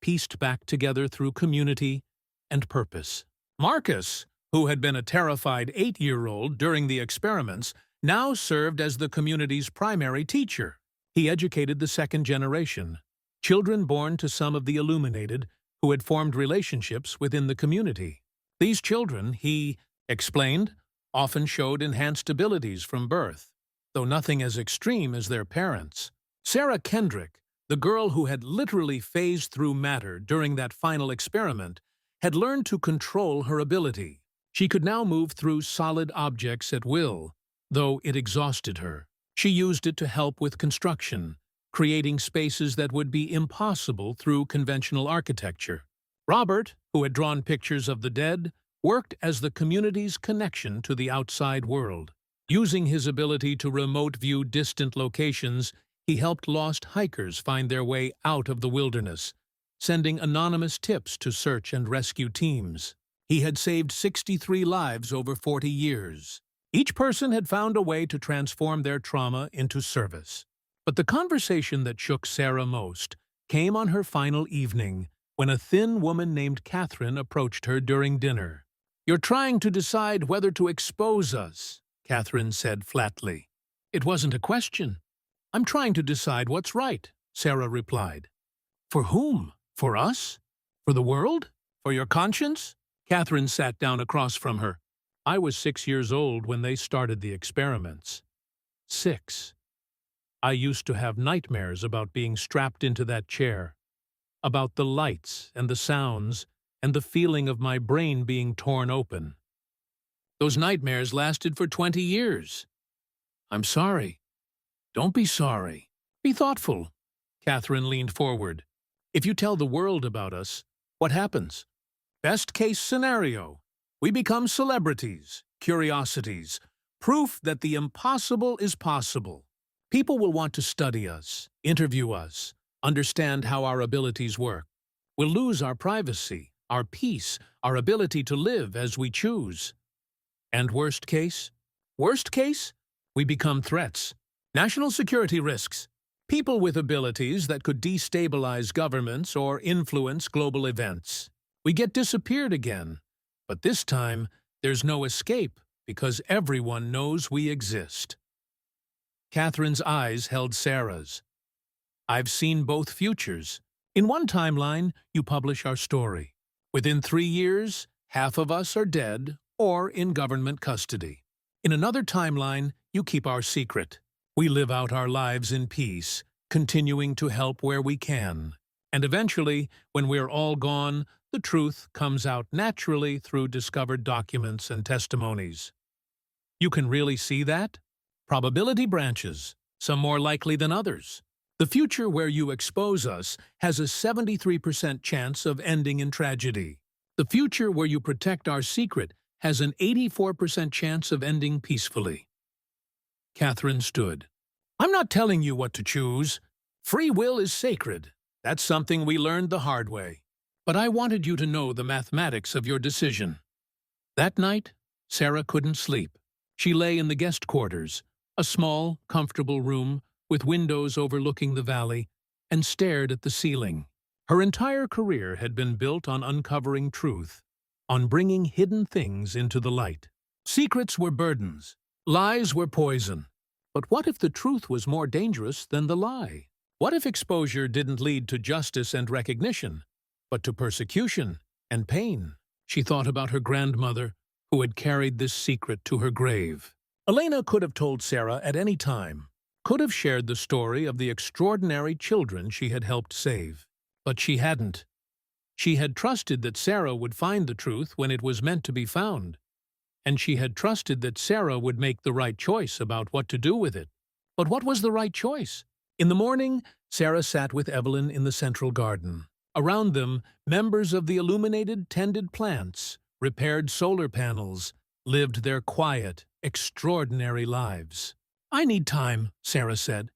pieced back together through community and purpose. Marcus, who had been a terrified 8-year-old during the experiments, now served as the community's primary teacher. He educated the second generation, children born to some of the Illuminated who had formed relationships within the community. These children, he explained, often showed enhanced abilities from birth, though nothing as extreme as their parents. Sarah Kendrick, the girl who had literally phased through matter during that final experiment, had learned to control her ability. She could now move through solid objects at will, though it exhausted her. She used it to help with construction, creating spaces that would be impossible through conventional architecture. Robert, who had drawn pictures of the dead, worked as the community's connection to the outside world. Using his ability to remote view distant locations, he helped lost hikers find their way out of the wilderness, sending anonymous tips to search and rescue teams. He had saved 63 lives over 40 years. Each person had found a way to transform their trauma into service. But the conversation that shook Sarah most came on her final evening, when a thin woman named Catherine approached her during dinner. "You're trying to decide whether to expose us," Catherine said flatly. "It wasn't a question. I'm trying to decide what's right," Sarah replied. "For whom? For us? For the world? For your conscience?" Catherine sat down across from her. "I was 6 years old when they started the experiments. 6. I used to have nightmares about being strapped into that chair, about the lights and the sounds and the feeling of my brain being torn open. Those nightmares lasted for 20 years. I'm sorry." "Don't be sorry. Be thoughtful." Catherine leaned forward. "If you tell the world about us, what happens? Best case scenario. We become celebrities, curiosities, proof that the impossible is possible. People will want to study us, interview us, understand how our abilities work. We'll lose our privacy, our peace, our ability to live as we choose. And worst case? Worst case? We become threats, national security risks, people with abilities that could destabilize governments or influence global events. We get disappeared again, but this time there's no escape because everyone knows we exist." Catherine's eyes held Sarah's. "I've seen both futures. In one timeline, you publish our story. Within 3 years, half of us are dead or in government custody. In another timeline, you keep our secret. We live out our lives in peace, continuing to help where we can. And eventually, when we're all gone, the truth comes out naturally through discovered documents and testimonies. You can really see that? Probability branches, some more likely than others. The future where you expose us has a 73% chance of ending in tragedy. The future where you protect our secret has an 84% chance of ending peacefully." Catherine stood. "I'm not telling you what to choose. Free will is sacred. That's something we learned the hard way. But I wanted you to know the mathematics of your decision." That night, Sarah couldn't sleep. She lay in the guest quarters, a small, comfortable room with windows overlooking the valley, and stared at the ceiling. Her entire career had been built on uncovering truth, on bringing hidden things into the light. Secrets were burdens. Lies were poison. But what if the truth was more dangerous than the lie? What if exposure didn't lead to justice and recognition, but to persecution and pain? She thought about her grandmother, who had carried this secret to her grave. Elena could have told Sarah at any time, could have shared the story of the extraordinary children she had helped save. But she hadn't. She had trusted that Sarah would find the truth when it was meant to be found. And she had trusted that Sarah would make the right choice about what to do with it. But what was the right choice? In the morning, Sarah sat with Evelyn in the central garden. Around them, members of the illuminated tended plants, repaired solar panels, lived their quiet, extraordinary lives. "I need time," Sarah said.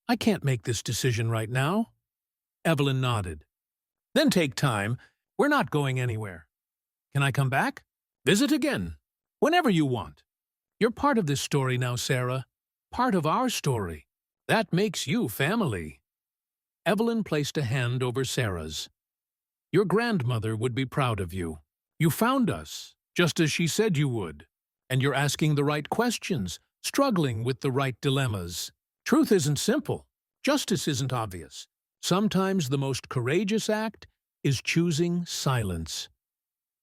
"I can't make this decision right now." Evelyn nodded. "Then take time. We're not going anywhere. Can I come back? Visit again. Whenever you want. You're part of this story now, Sarah. Part of our story. That makes you family." Evelyn placed a hand over Sarah's. "Your grandmother would be proud of you. You found us, just as she said you would. And you're asking the right questions, struggling with the right dilemmas. Truth isn't simple. Justice isn't obvious. Sometimes the most courageous act is choosing silence."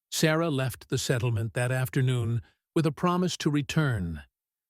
Sarah left the settlement that afternoon with a promise to return,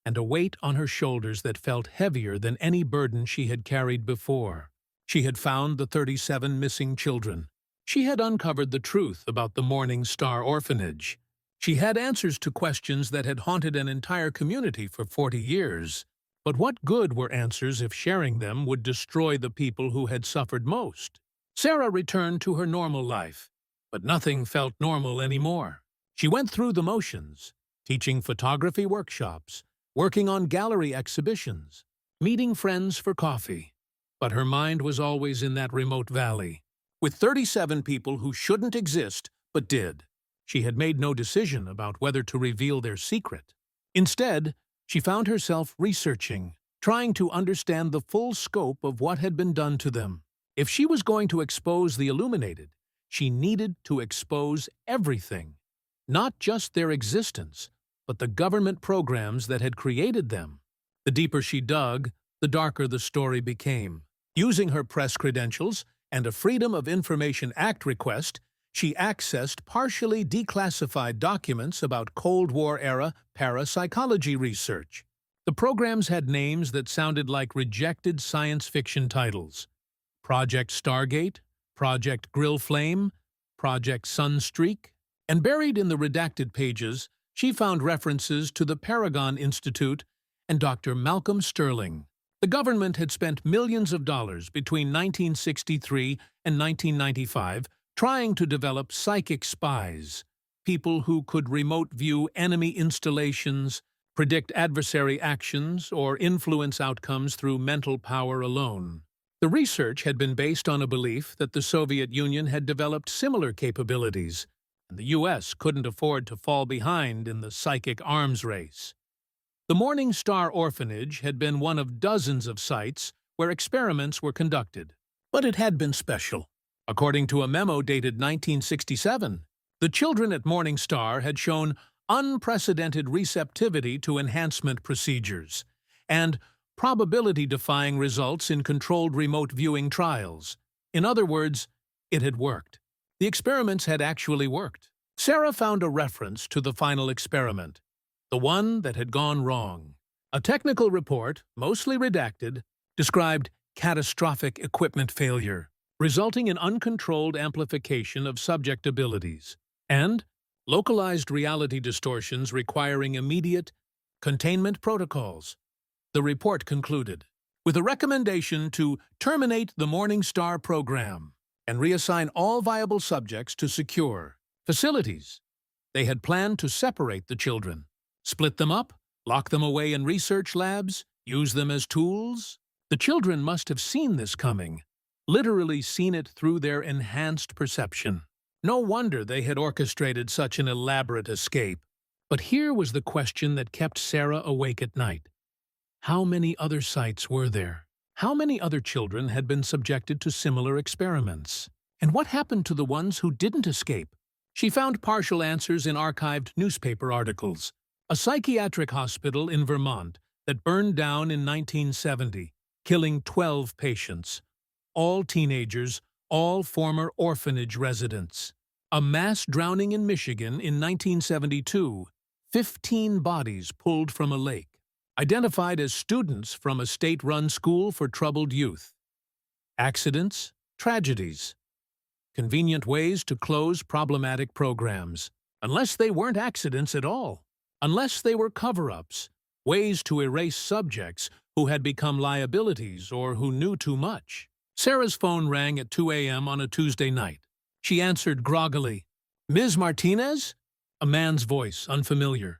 and a weight on her shoulders that felt heavier than any burden she had carried before. She had found the 37 missing children. She had uncovered the truth about the Morning Star Orphanage. She had answers to questions that had haunted an entire community for 40 years. But what good were answers if sharing them would destroy the people who had suffered most? Sarah returned to her normal life, but nothing felt normal anymore. She went through the motions, teaching photography workshops, working on gallery exhibitions, meeting friends for coffee. But her mind was always in that remote valley, with 37 people who shouldn't exist but did. She had made no decision about whether to reveal their secret. Instead, she found herself researching, trying to understand the full scope of what had been done to them. If she was going to expose the illuminated, she needed to expose everything, not just their existence, but the government programs that had created them. The deeper she dug, the darker the story became. Using her press credentials and a Freedom of Information Act request, she accessed partially declassified documents about Cold War-era parapsychology research. The programs had names that sounded like rejected science fiction titles: Project Stargate, Project Grill Flame, Project Sunstreak. And buried in the redacted pages, she found references to the Paragon Institute and Dr. Malcolm Sterling. The government had spent millions of dollars between 1963 and 1995 trying to develop psychic spies, people who could remote view enemy installations, predict adversary actions, or influence outcomes through mental power alone. The research had been based on a belief that the Soviet Union had developed similar capabilities, and the U.S. couldn't afford to fall behind in the psychic arms race. The Morning Star Orphanage had been one of dozens of sites where experiments were conducted, but it had been special. According to a memo dated 1967, the children at Morning Star had shown unprecedented receptivity to enhancement procedures and probability-defying results in controlled remote viewing trials. In other words, it had worked. The experiments had actually worked. Sarah found a reference to the final experiment, the one that had gone wrong. A technical report, mostly redacted, described catastrophic equipment failure, resulting in uncontrolled amplification of subject abilities, and localized reality distortions requiring immediate containment protocols. The report concluded with a recommendation to terminate the Morning Star program and reassign all viable subjects to secure facilities. They had planned to separate the children, split them up, lock them away in research labs, use them as tools. The children must have seen this coming, literally seen it through their enhanced perception. No wonder they had orchestrated such an elaborate escape. But here was the question that kept Sarah awake at night. How many other sites were there? How many other children had been subjected to similar experiments? And what happened to the ones who didn't escape? She found partial answers in archived newspaper articles. A psychiatric hospital in Vermont that burned down in 1970, killing 12 patients. All teenagers, all former orphanage residents. A mass drowning in Michigan in 1972, 15 bodies pulled from a lake, identified as students from a state-run school for troubled youth. Accidents, tragedies. Convenient ways to close problematic programs, unless they weren't accidents at all, unless they were cover-ups, ways to erase subjects who had become liabilities or who knew too much. Sarah's phone rang at 2 a.m. on a Tuesday night. She answered groggily. "Ms. Martinez?" A man's voice, unfamiliar.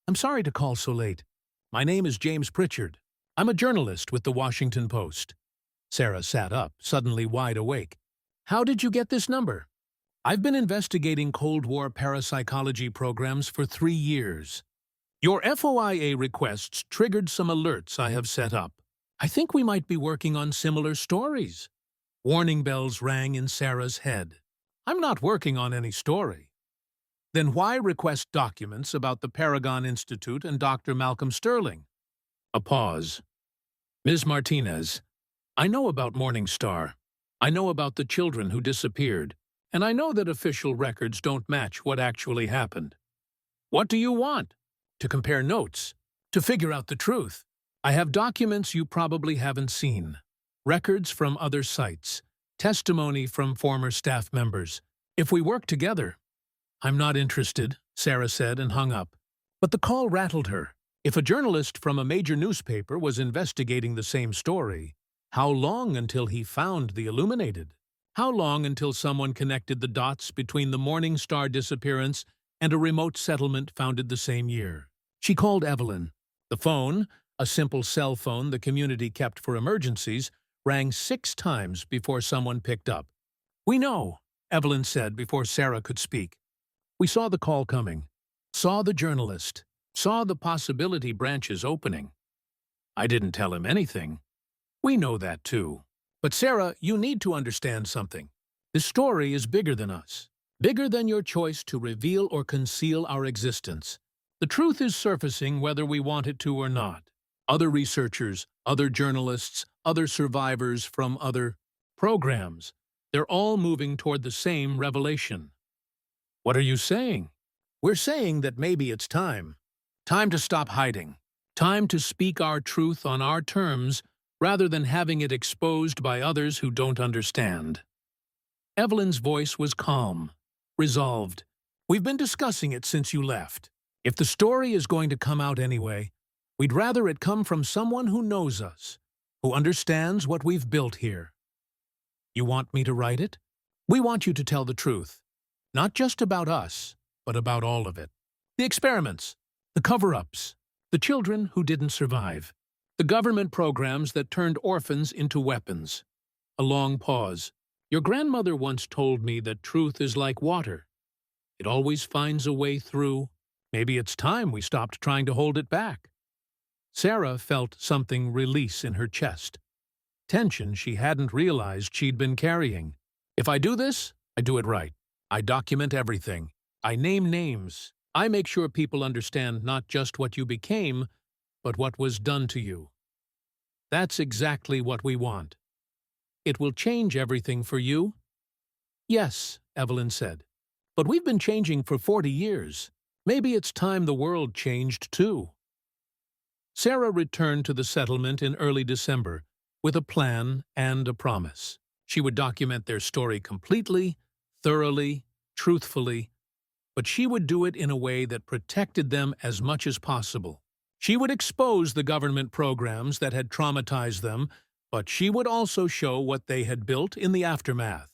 "I'm sorry to call so late. My name is James Pritchard. I'm a journalist with the Washington Post." Sarah sat up, suddenly wide awake. "How did you get this number?" "I've been investigating Cold War parapsychology programs for 3 years. Your FOIA requests triggered some alerts I have set up. I think we might be working on similar stories." Warning bells rang in Sarah's head. "I'm not working on any story." "Then why request documents about the Paragon Institute and Dr. Malcolm Sterling?" A pause. "Ms. Martinez, I know about Morning Star. I know about the children who disappeared, and I know that official records don't match what actually happened. What do you want? To compare notes? To figure out the truth? I have documents you probably haven't seen. Records from other sites. Testimony from former staff members. If we work together—" "I'm not interested," Sarah said and hung up. But the call rattled her. If a journalist from a major newspaper was investigating the same story, how long until he found the illuminated? How long until someone connected the dots between the Morning Star disappearance and a remote settlement founded the same year. She called Evelyn. The phone, a simple cell phone the community kept for emergencies, rang 6 times before someone picked up. "We know," Evelyn said before Sarah could speak. "We saw the call coming, saw the journalist, saw the possibility branches opening. I didn't tell him anything. We know that too. But Sarah, you need to understand something. This story is bigger than us, bigger than your choice to reveal or conceal our existence. The truth is surfacing whether we want it to or not. Other researchers, other journalists, other survivors from other programs, they're all moving toward the same revelation." "What are you saying?" "We're saying that maybe it's time. Time to stop hiding. Time to speak our truth on our terms rather than having it exposed by others who don't understand." Evelyn's voice was calm, resolved. "We've been discussing it since you left. If the story is going to come out anyway, we'd rather it come from someone who knows us, who understands what we've built here. You want me to write it? We want you to tell the truth, not just about us, but about all of it. The experiments, the cover-ups, the children who didn't survive, the government programs that turned orphans into weapons." A long pause. "Your grandmother once told me that truth is like water. It always finds a way through. Maybe it's time we stopped trying to hold it back." Sarah felt something release in her chest. Tension she hadn't realized she'd been carrying. "If I do this, I do it right. I document everything. I name names. I make sure people understand not just what you became, but what was done to you. That's exactly what we want. It will change everything for you." "Yes," Evelyn said. "But we've been changing for 40 years. Maybe it's time the world changed too." Sarah returned to the settlement in early December with a plan and a promise. She would document their story completely, thoroughly, truthfully, but she would do it in a way that protected them as much as possible. She would expose the government programs that had traumatized them, but she would also show what they had built in the aftermath.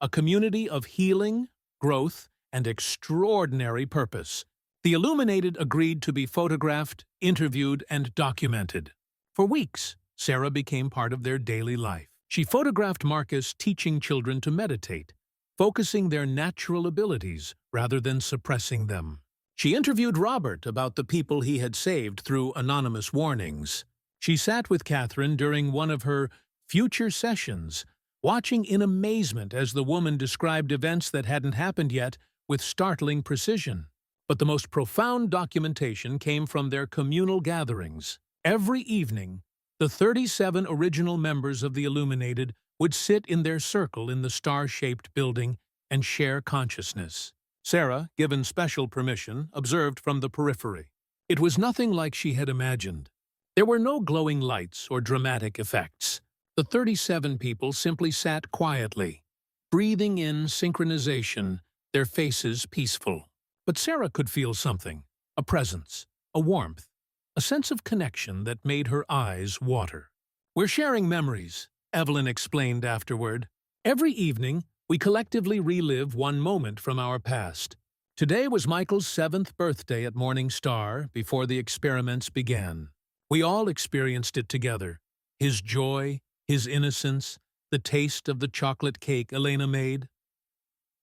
A community of healing, growth, and extraordinary purpose. The Illuminated agreed to be photographed, interviewed, and documented. For weeks, Sarah became part of their daily life. She photographed Marcus teaching children to meditate, focusing their natural abilities rather than suppressing them. She interviewed Robert about the people he had saved through anonymous warnings. She sat with Catherine during one of her future sessions, watching in amazement as the woman described events that hadn't happened yet with startling precision. But the most profound documentation came from their communal gatherings. Every evening, the 37 original members of the Illuminated would sit in their circle in the star-shaped building and share consciousness. Sarah, given special permission, observed from the periphery. It was nothing like she had imagined. There were no glowing lights or dramatic effects. The 37 people simply sat quietly, breathing in synchronization, their faces peaceful. But Sarah could feel something, a presence, a warmth, a sense of connection that made her eyes water. "We're sharing memories," Evelyn explained afterward. "Every evening, we collectively relive one moment from our past. Today was Michael's 7th birthday at Morning Star before the experiments began. We all experienced it together. His joy, his innocence, the taste of the chocolate cake Elena made.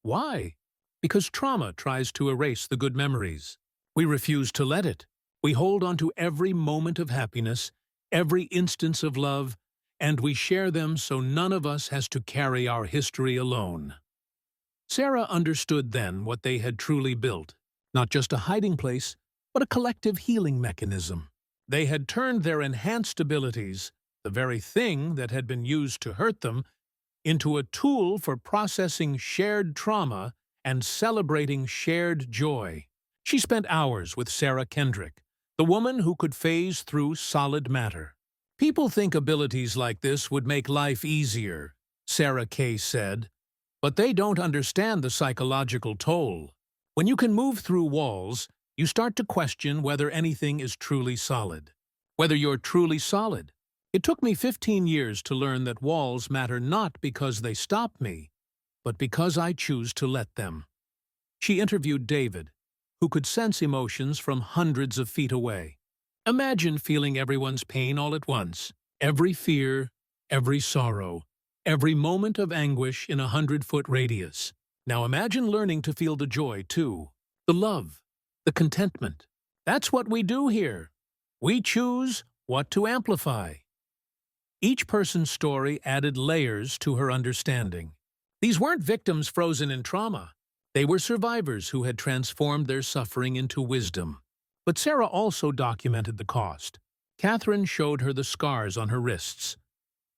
Why? Because trauma tries to erase the good memories. We refuse to let it. We hold on to every moment of happiness, every instance of love, and we share them so none of us has to carry our history alone." Sarah understood then what they had truly built, not just a hiding place, but a collective healing mechanism. They had turned their enhanced abilities, the very thing that had been used to hurt them, into a tool for processing shared trauma and celebrating shared joy. She spent hours with Sarah Kendrick, the woman who could phase through solid matter. "People think abilities like this would make life easier," Sarah Kay said, "but they don't understand the psychological toll. When you can move through walls, you start to question whether anything is truly solid. Whether you're truly solid. It took me 15 years to learn that walls matter not because they stop me, but because I choose to let them." She interviewed David, who could sense emotions from hundreds of feet away. Imagine feeling everyone's pain all at once, every fear, every sorrow, every moment of anguish in a 100-foot radius. Now imagine learning to feel the joy, too, the love, the contentment. That's what we do here. We choose what to amplify. Each person's story added layers to her understanding. These weren't victims frozen in trauma. They were survivors who had transformed their suffering into wisdom. But Sarah also documented the cost. Catherine showed her the scars on her wrists.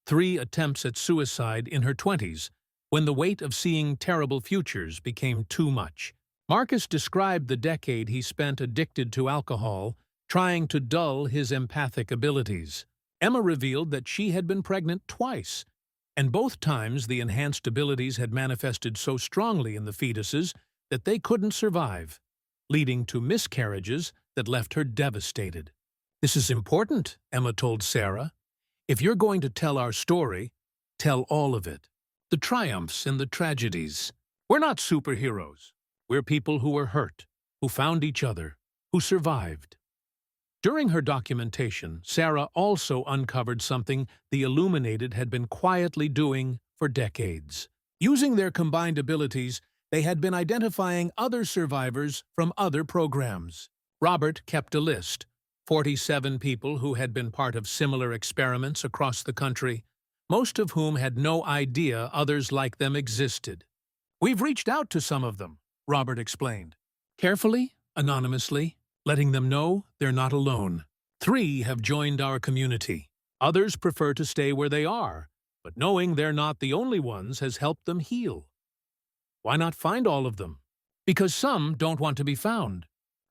3 attempts at suicide in her 20s, when the weight of seeing terrible futures became too much. Marcus described the decade he spent addicted to alcohol, trying to dull his empathic abilities. Emma revealed that she had been pregnant twice, and both times the enhanced abilities had manifested so strongly in the fetuses that they couldn't survive, leading to miscarriages that left her devastated. "This is important," Emma told Sarah. "If you're going to tell our story, tell all of it. The triumphs and the tragedies. We're not superheroes. We're people who were hurt, who found each other, who survived." During her documentation, Sarah also uncovered something the Illuminated had been quietly doing for decades. Using their combined abilities, they had been identifying other survivors from other programs. Robert kept a list, 47 people who had been part of similar experiments across the country, most of whom had no idea others like them existed. "We've reached out to some of them," Robert explained. "Carefully, anonymously, letting them know they're not alone. 3 have joined our community. Others prefer to stay where they are, but knowing they're not the only ones has helped them heal. Why not find all of them? Because some don't want to be found.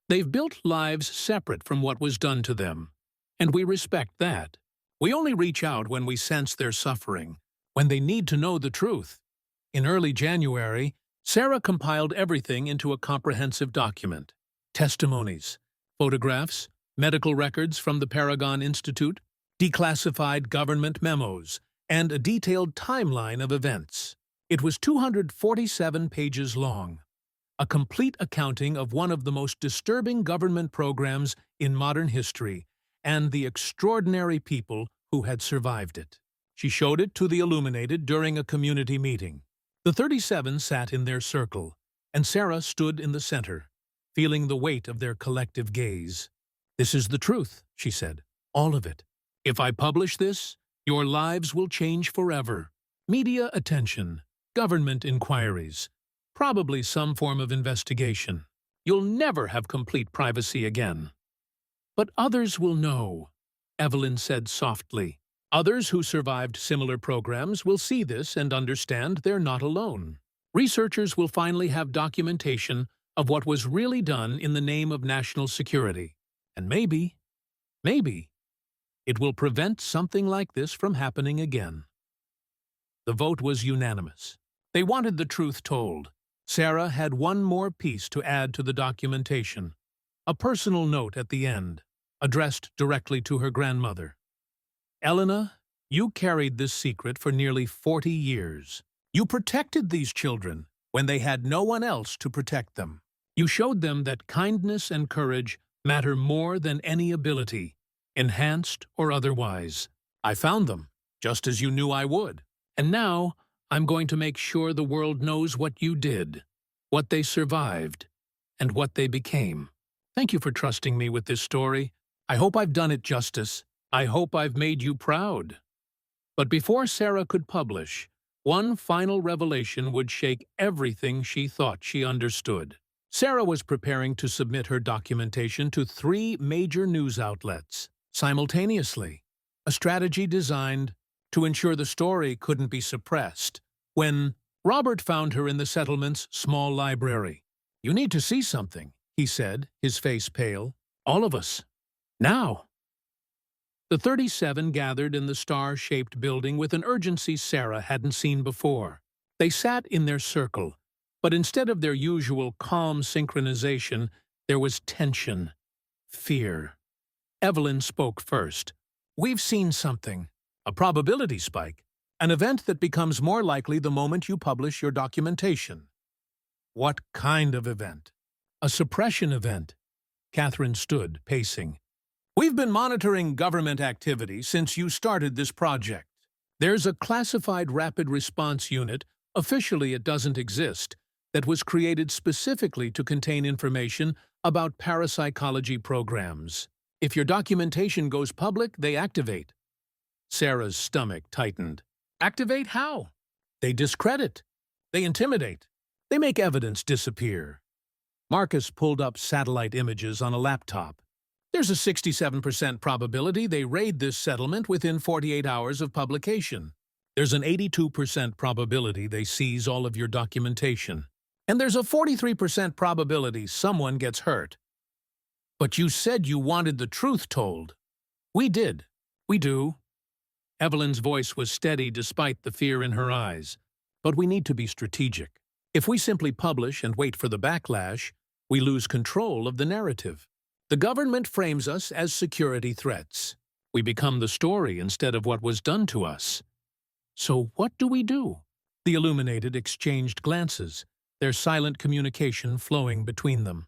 They've built lives separate from what was done to them, and we respect that. We only reach out when we sense their suffering, when they need to know the truth." In early January, Sarah compiled everything into a comprehensive document. Testimonies, photographs, medical records from the Paragon Institute, declassified government memos, and a detailed timeline of events. It was 247 pages long, a complete accounting of one of the most disturbing government programs in modern history and the extraordinary people who had survived it. She showed it to the Illuminated during a community meeting. The 37 sat in their circle, and Sarah stood in the center, feeling the weight of their collective gaze. "This is the truth," she said, "all of it. If I publish this, your lives will change forever. Media attention, government inquiries, probably some form of investigation. You'll never have complete privacy again." "But others will know," Evelyn said softly. "Others who survived similar programs will see this and understand they're not alone. Researchers will finally have documentation of what was really done in the name of national security. And maybe, it will prevent something like this from happening again." The vote was unanimous. They wanted the truth told. Sarah had one more piece to add to the documentation, a personal note at the end, addressed directly to her grandmother. "Elena, you carried this secret for nearly 40 years. You protected these children when they had no one else to protect them. You showed them that kindness and courage matter more than any ability, enhanced or otherwise. I found them, just as you knew I would. And now, I'm going to make sure the world knows what you did, what they survived, and what they became. Thank you for trusting me with this story. I hope I've done it justice. I hope I've made you proud." But before Sarah could publish, one final revelation would shake everything she thought she understood. Sarah was preparing to submit her documentation to 3 major news outlets simultaneously, a strategy designed to ensure the story couldn't be suppressed, when Robert found her in the settlement's small library. "You need to see something," he said, his face pale. "All of us. Now." The 37 gathered in the star-shaped building with an urgency Sarah hadn't seen before. They sat in their circle, but instead of their usual calm synchronization, there was tension, fear. Evelyn spoke first. "We've seen something. A probability spike. An event that becomes more likely the moment you publish your documentation." "What kind of event?" A suppression event. Catherine stood, pacing. We've been monitoring government activity since you started this project. There's a classified rapid response unit, officially it doesn't exist, that was created specifically to contain information about parapsychology programs. If your documentation goes public, they activate. Sarah's stomach tightened. Activate how? They discredit. They intimidate. They make evidence disappear. Marcus pulled up satellite images on a laptop. There's a 67% probability they raid this settlement within 48 hours of publication. There's an 82% probability they seize all of your documentation. And there's a 43% probability someone gets hurt. But you said you wanted the truth told. We did. We do. Evelyn's voice was steady despite the fear in her eyes. But we need to be strategic. If we simply publish and wait for the backlash, we lose control of the narrative. The government frames us as security threats. We become the story instead of what was done to us. So what do we do? The Illuminated exchanged glances, their silent communication flowing between them.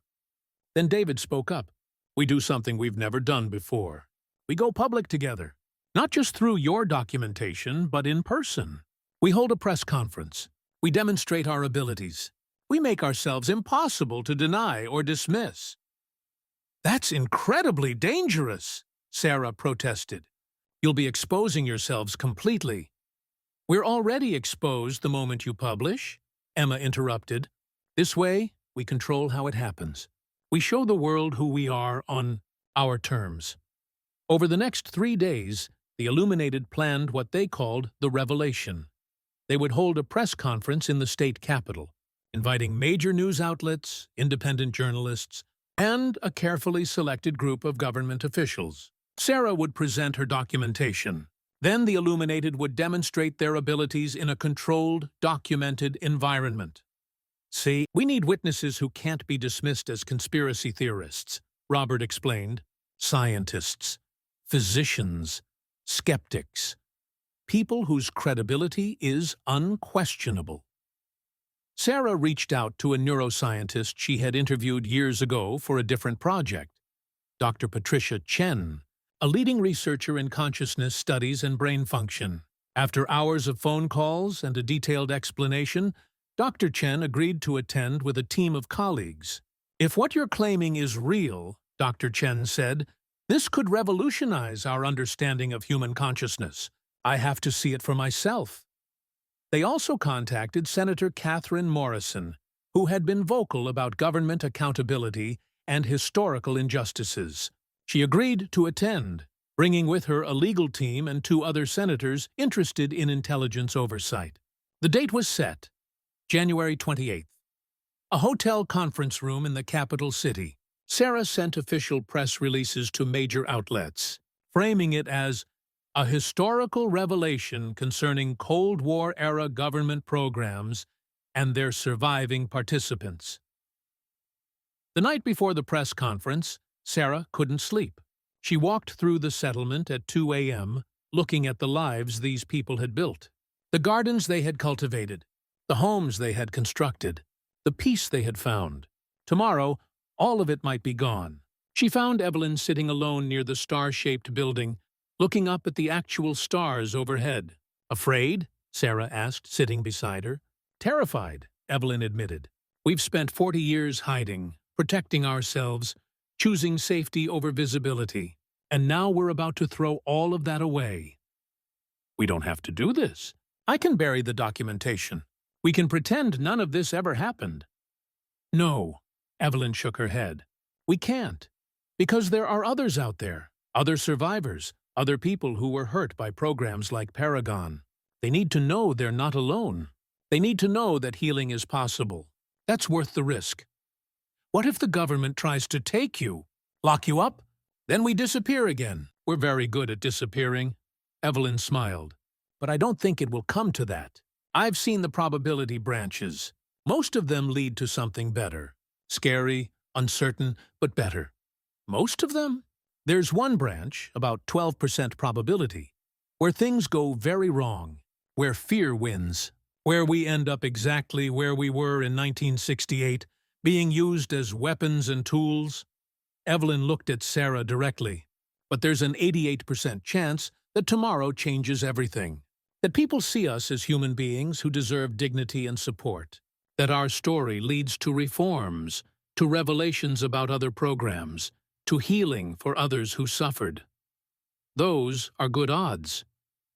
Then David spoke up. We do something we've never done before. We go public together, not just through your documentation, but in person. We hold a press conference. We demonstrate our abilities. We make ourselves impossible to deny or dismiss. That's incredibly dangerous, Sarah protested. You'll be exposing yourselves completely. We're already exposed the moment you publish, Emma interrupted. This way, we control how it happens. We show the world who we are on our terms. Over the next 3 days, the Illuminated planned what they called the Revelation. They would hold a press conference in the state capitol, inviting major news outlets, independent journalists, and a carefully selected group of government officials. Sarah would present her documentation. Then the Illuminated would demonstrate their abilities in a controlled, documented environment. See, we need witnesses who can't be dismissed as conspiracy theorists, Robert explained. Scientists, physicians, skeptics. People whose credibility is unquestionable. Sarah reached out to a neuroscientist she had interviewed years ago for a different project, Dr. Patricia Chen, a leading researcher in consciousness studies and brain function. After hours of phone calls and a detailed explanation, Dr. Chen agreed to attend with a team of colleagues. If what you're claiming is real, Dr. Chen said, this could revolutionize our understanding of human consciousness. I have to see it for myself. They also contacted Senator Catherine Morrison, who had been vocal about government accountability and historical injustices. She agreed to attend, bringing with her a legal team and 2 other senators interested in intelligence oversight. The date was set, January 28th. A hotel conference room in the capital city. Sarah sent official press releases to major outlets, framing it as a historical revelation concerning Cold War-era government programs and their surviving participants. The night before the press conference, Sarah couldn't sleep. She walked through the settlement at 2 a.m., looking at the lives these people had built, the gardens they had cultivated, the homes they had constructed, the peace they had found. Tomorrow, all of it might be gone. She found Evelyn sitting alone near the star-shaped building, looking up at the actual stars overhead. Afraid? Sarah asked, sitting beside her. Terrified, Evelyn admitted. We've spent 40 years hiding, protecting ourselves, choosing safety over visibility. And now we're about to throw all of that away. We don't have to do this. I can bury the documentation. We can pretend none of this ever happened. No, Evelyn shook her head. We can't. Because there are others out there, other survivors, other people who were hurt by programs like Paragon. They need to know they're not alone. They need to know that healing is possible. That's worth the risk. What if the government tries to take you, lock you up? Then we disappear again. We're very good at disappearing. Evelyn smiled. But I don't think it will come to that. I've seen the probability branches. Most of them lead to something better. Scary, uncertain, but better. Most of them? There's one branch, about 12% probability, where things go very wrong, where fear wins, where we end up exactly where we were in 1968, being used as weapons and tools. Evelyn looked at Sarah directly. But there's an 88% chance that tomorrow changes everything. That people see us as human beings who deserve dignity and support. That our story leads to reforms, to revelations about other programs, to healing for others who suffered. Those are good odds.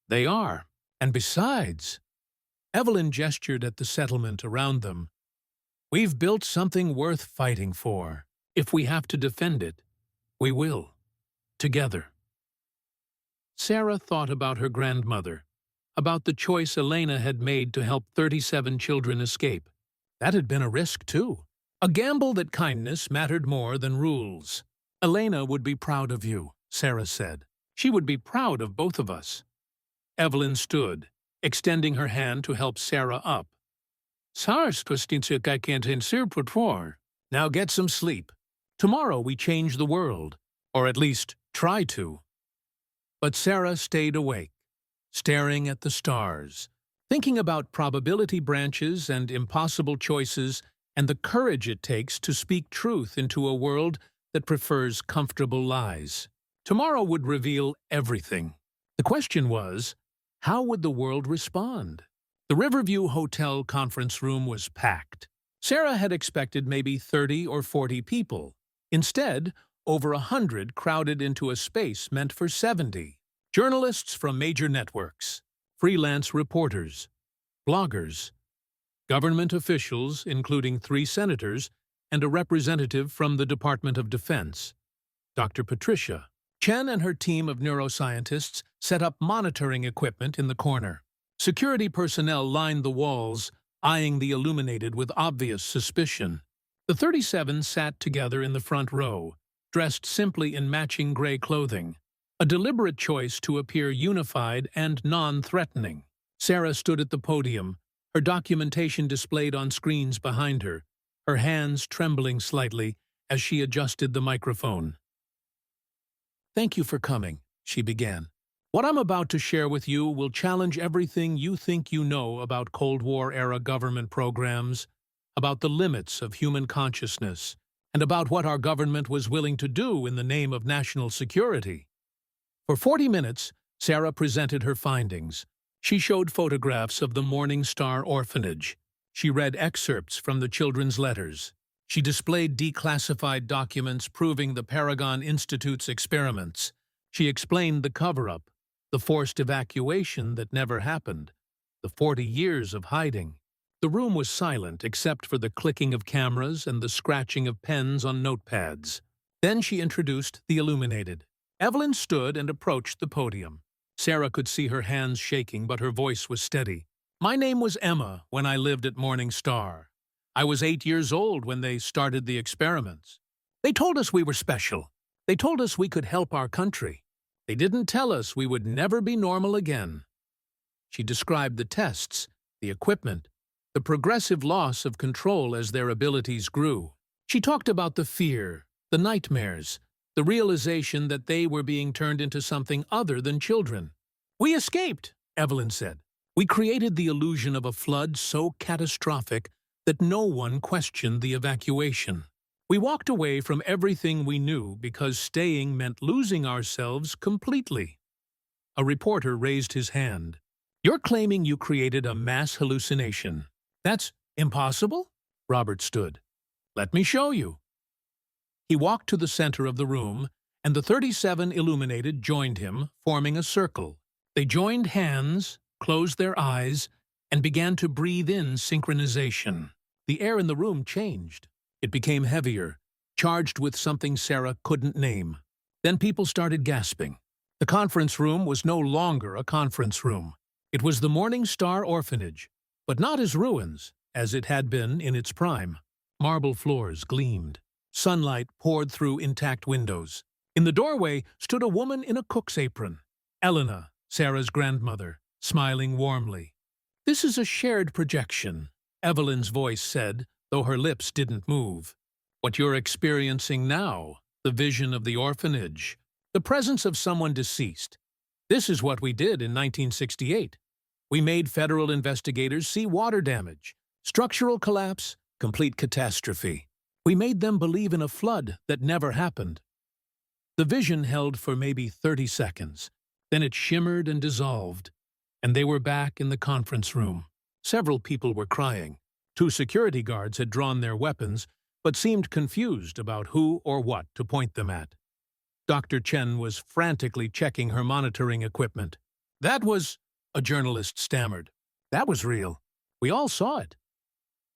They are. And besides, Evelyn gestured at the settlement around them. We've built something worth fighting for. If we have to defend it, we will. Together. Sarah thought about her grandmother, about the choice Elena had made to help 37 children escape. That had been a risk, too. A gamble that kindness mattered more than rules. Elena would be proud of you, Sarah said. She would be proud of both of us. Evelyn stood, extending her hand to help Sarah up. Now get some sleep. Tomorrow we change the world, or at least try to. But Sarah stayed awake, staring at the stars, thinking about probability branches and impossible choices and the courage it takes to speak truth into a world that prefers comfortable lies. Tomorrow would reveal everything. The question was, how would the world respond? The Riverview Hotel conference room was packed. Sarah had expected maybe 30 or 40 people. Instead, over 100 crowded into a space meant for 70. Journalists from major networks, freelance reporters, bloggers, government officials, including 3 senators, and a representative from the Department of Defense. Dr. Patricia. Chen and her team of neuroscientists set up monitoring equipment in the corner. Security personnel lined the walls, eyeing the illuminated with obvious suspicion. The 37 sat together in the front row, dressed simply in matching gray clothing, a deliberate choice to appear unified and non-threatening. Sarah stood at the podium, her documentation displayed on screens behind her, her hands trembling slightly as she adjusted the microphone. "Thank you for coming," she began. "What I'm about to share with you will challenge everything you think you know about Cold War-era government programs, about the limits of human consciousness, and about what our government was willing to do in the name of national security." For 40 minutes, Sarah presented her findings. She showed photographs of the Morning Star Orphanage. She read excerpts from the children's letters. She displayed declassified documents proving the Paragon Institute's experiments. She explained the cover-up, the forced evacuation that never happened, the 40 years of hiding. The room was silent except for the clicking of cameras and the scratching of pens on notepads. Then she introduced the illuminated. Evelyn stood and approached the podium. Sarah could see her hands shaking, but her voice was steady. "My name was Emma when I lived at Morning Star. I was 8 years old when they started the experiments. They told us we were special. They told us we could help our country. They didn't tell us we would never be normal again." She described the tests, the equipment, the progressive loss of control as their abilities grew. She talked about the fear, the nightmares, the realization that they were being turned into something other than children. "We escaped," Evelyn said. "We created the illusion of a flood so catastrophic that no one questioned the evacuation. We walked away from everything we knew because staying meant losing ourselves completely." A reporter raised his hand. "You're claiming you created a mass hallucination. That's impossible?" Robert stood. "Let me show you." He walked to the center of the room, and the 37 illuminated joined him, forming a circle. They joined hands, closed their eyes, and began to breathe in synchronization. The air in the room changed. It became heavier, charged with something Sarah couldn't name. Then people started gasping. The conference room was no longer a conference room. It was the Morning Star Orphanage, but not as ruins, as it had been in its prime. Marble floors gleamed. Sunlight poured through intact windows. In the doorway stood a woman in a cook's apron. Elena, Sarah's grandmother, smiling warmly. "This is a shared projection," Evelyn's voice said, though her lips didn't move. "What you're experiencing now, the vision of the orphanage, the presence of someone deceased. This is what we did in 1968. We made federal investigators see water damage, structural collapse, complete catastrophe. We made them believe in a flood that never happened. The vision held for maybe 30 seconds. Then it shimmered and dissolved, and they were back in the conference room. Several people were crying. 2 security guards had drawn their weapons, but seemed confused about who or what to point them at. Dr. Chen was frantically checking her monitoring equipment. "That was," a journalist stammered. "That was real. We all saw it."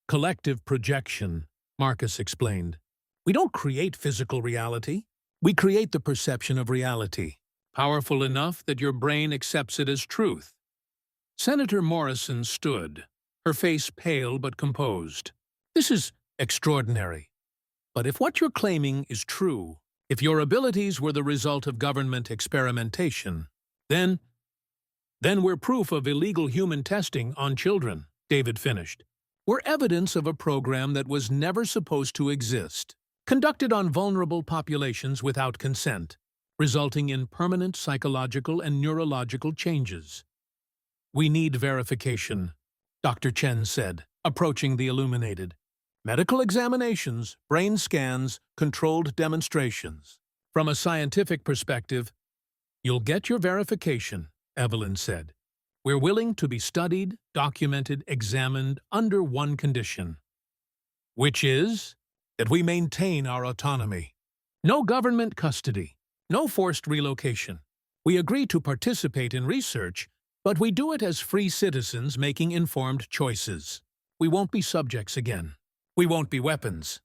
"Collective projection," Marcus explained. "We don't create physical reality. We create the perception of reality, powerful enough that your brain accepts it as truth." Senator Morrison stood, her face pale but composed. "This is extraordinary. But if what you're claiming is true, if your abilities were the result of government experimentation, then we're proof of illegal human testing on children," David finished. "We're evidence of a program that was never supposed to exist, conducted on vulnerable populations without consent, resulting in permanent psychological and neurological changes." "We need verification," Dr. Chen said, approaching the illuminated. "Medical examinations, brain scans, controlled demonstrations. From a scientific perspective, you'll get your verification," Evelyn said. "We're willing to be studied, documented, examined under one condition, which is that we maintain our autonomy. No government custody, no forced relocation. We agree to participate in research, but we do it as free citizens making informed choices. We won't be subjects again. We won't be weapons."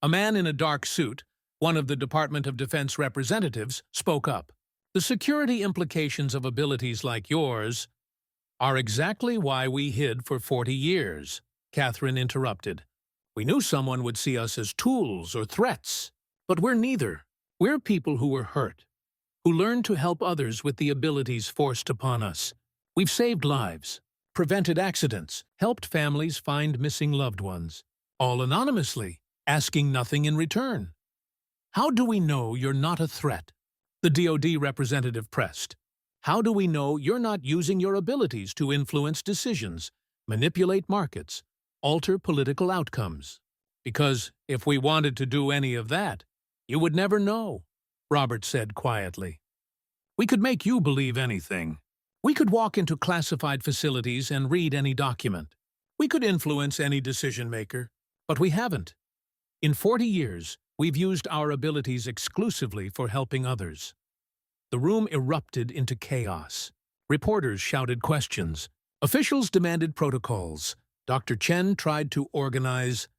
A man in a dark suit, one of the Department of Defense representatives, spoke up. "The security implications of abilities like yours are exactly why we hid for 40 years, Catherine interrupted. "We knew someone would see us as tools or threats, but we're neither. We're people who were hurt, who learned to help others with the abilities forced upon us. We've saved lives, prevented accidents, helped families find missing loved ones, all anonymously, asking nothing in return. How do we know you're not a threat?" The DoD representative pressed. "How do we know you're not using your abilities to influence decisions, manipulate markets, alter political outcomes? Because if we wanted to do any of that, you would never know," Robert said quietly. "We could make you believe anything. We could walk into classified facilities and read any document. We could influence any decision-maker, but we haven't. In 40 years, we've used our abilities exclusively for helping others." The room erupted into chaos. Reporters shouted questions. Officials demanded protocols. Dr. Chen tried to organize